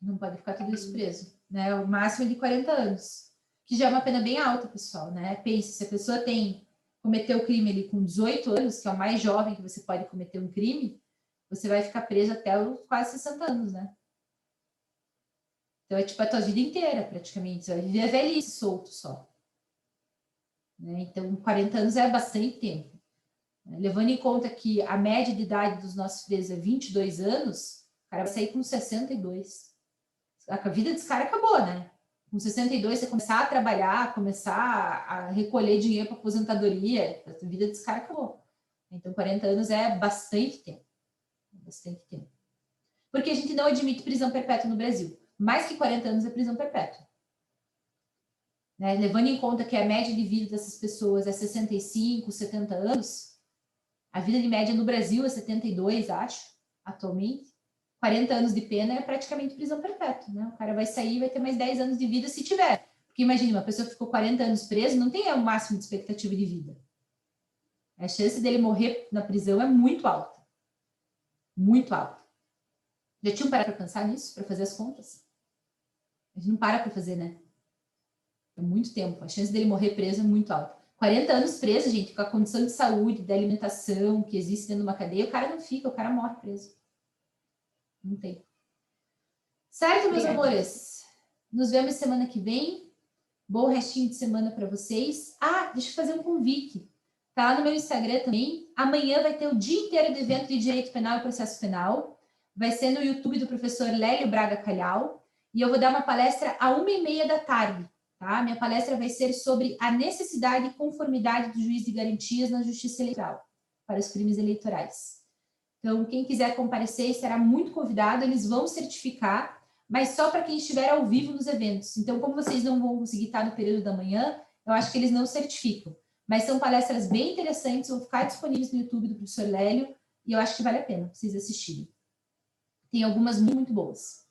Não pode ficar tudo isso preso. Né? O máximo é de 40 anos. Que já é uma pena bem alta, pessoal. Né? Pense, se a pessoa cometeu o crime ali com 18 anos, que é o mais jovem que você pode cometer um crime, você vai ficar preso até os quase 60 anos, né? Então é tipo a tua vida inteira, praticamente. Você vai viver a velhice solto só. Né? Então, 40 anos é bastante tempo. Levando em conta que a média de idade dos nossos presos é 22 anos, o cara vai sair com 62. A vida desse cara acabou, né? Com 62, você começar a trabalhar, começar a recolher dinheiro para aposentadoria, a vida desse cara acabou. Então, 40 anos é bastante tempo. Bastante tempo. Porque a gente não admite prisão perpétua no Brasil. Mais que 40 anos é prisão perpétua. Né? Levando em conta que a média de vida dessas pessoas é 65, 70 anos, a vida de média no Brasil é 72, acho, atualmente. 40 anos de pena é praticamente prisão perpétua. Né? O cara vai sair e vai ter mais 10 anos de vida se tiver. Porque imagina, uma pessoa que ficou 40 anos preso não tem o máximo de expectativa de vida. A chance dele morrer na prisão é muito alta. Muito alta. Já tinham parado para pensar nisso, para fazer as contas? A gente não para fazer, né? É muito tempo. A chance dele morrer preso é muito alta. 40 anos preso, gente, com a condição de saúde, da alimentação que existe dentro de uma cadeia, o cara não fica, o cara morre preso. Não tem. Certo, meus amores? Nos vemos semana que vem. Bom restinho de semana para vocês. Deixa eu fazer um convite. Tá lá no meu Instagram também. Amanhã vai ter o dia inteiro do evento de Direito Penal e Processo Penal. Vai ser no YouTube do professor Lélio Braga Calhau. E eu vou dar uma palestra às 1h30 da tarde. Tá? Minha palestra vai ser sobre a necessidade e conformidade do juiz de garantias na justiça eleitoral para os crimes eleitorais. Então, quem quiser comparecer será muito convidado, eles vão certificar, mas só para quem estiver ao vivo nos eventos. Então, como vocês não vão conseguir estar no período da manhã, eu acho que eles não certificam. Mas são palestras bem interessantes, vão ficar disponíveis no YouTube do professor Lélio, e eu acho que vale a pena vocês assistirem. Tem algumas muito boas.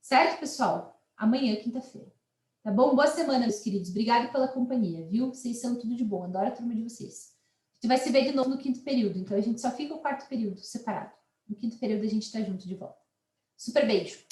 Certo, pessoal? Amanhã, quinta-feira. Tá bom? Boa semana, meus queridos. Obrigada pela companhia, viu? Vocês são tudo de bom. Adoro a turma de vocês. A gente vai se ver de novo no 5º período, então a gente só fica o 4º período separado. No 5º período a gente tá junto de volta. Super beijo!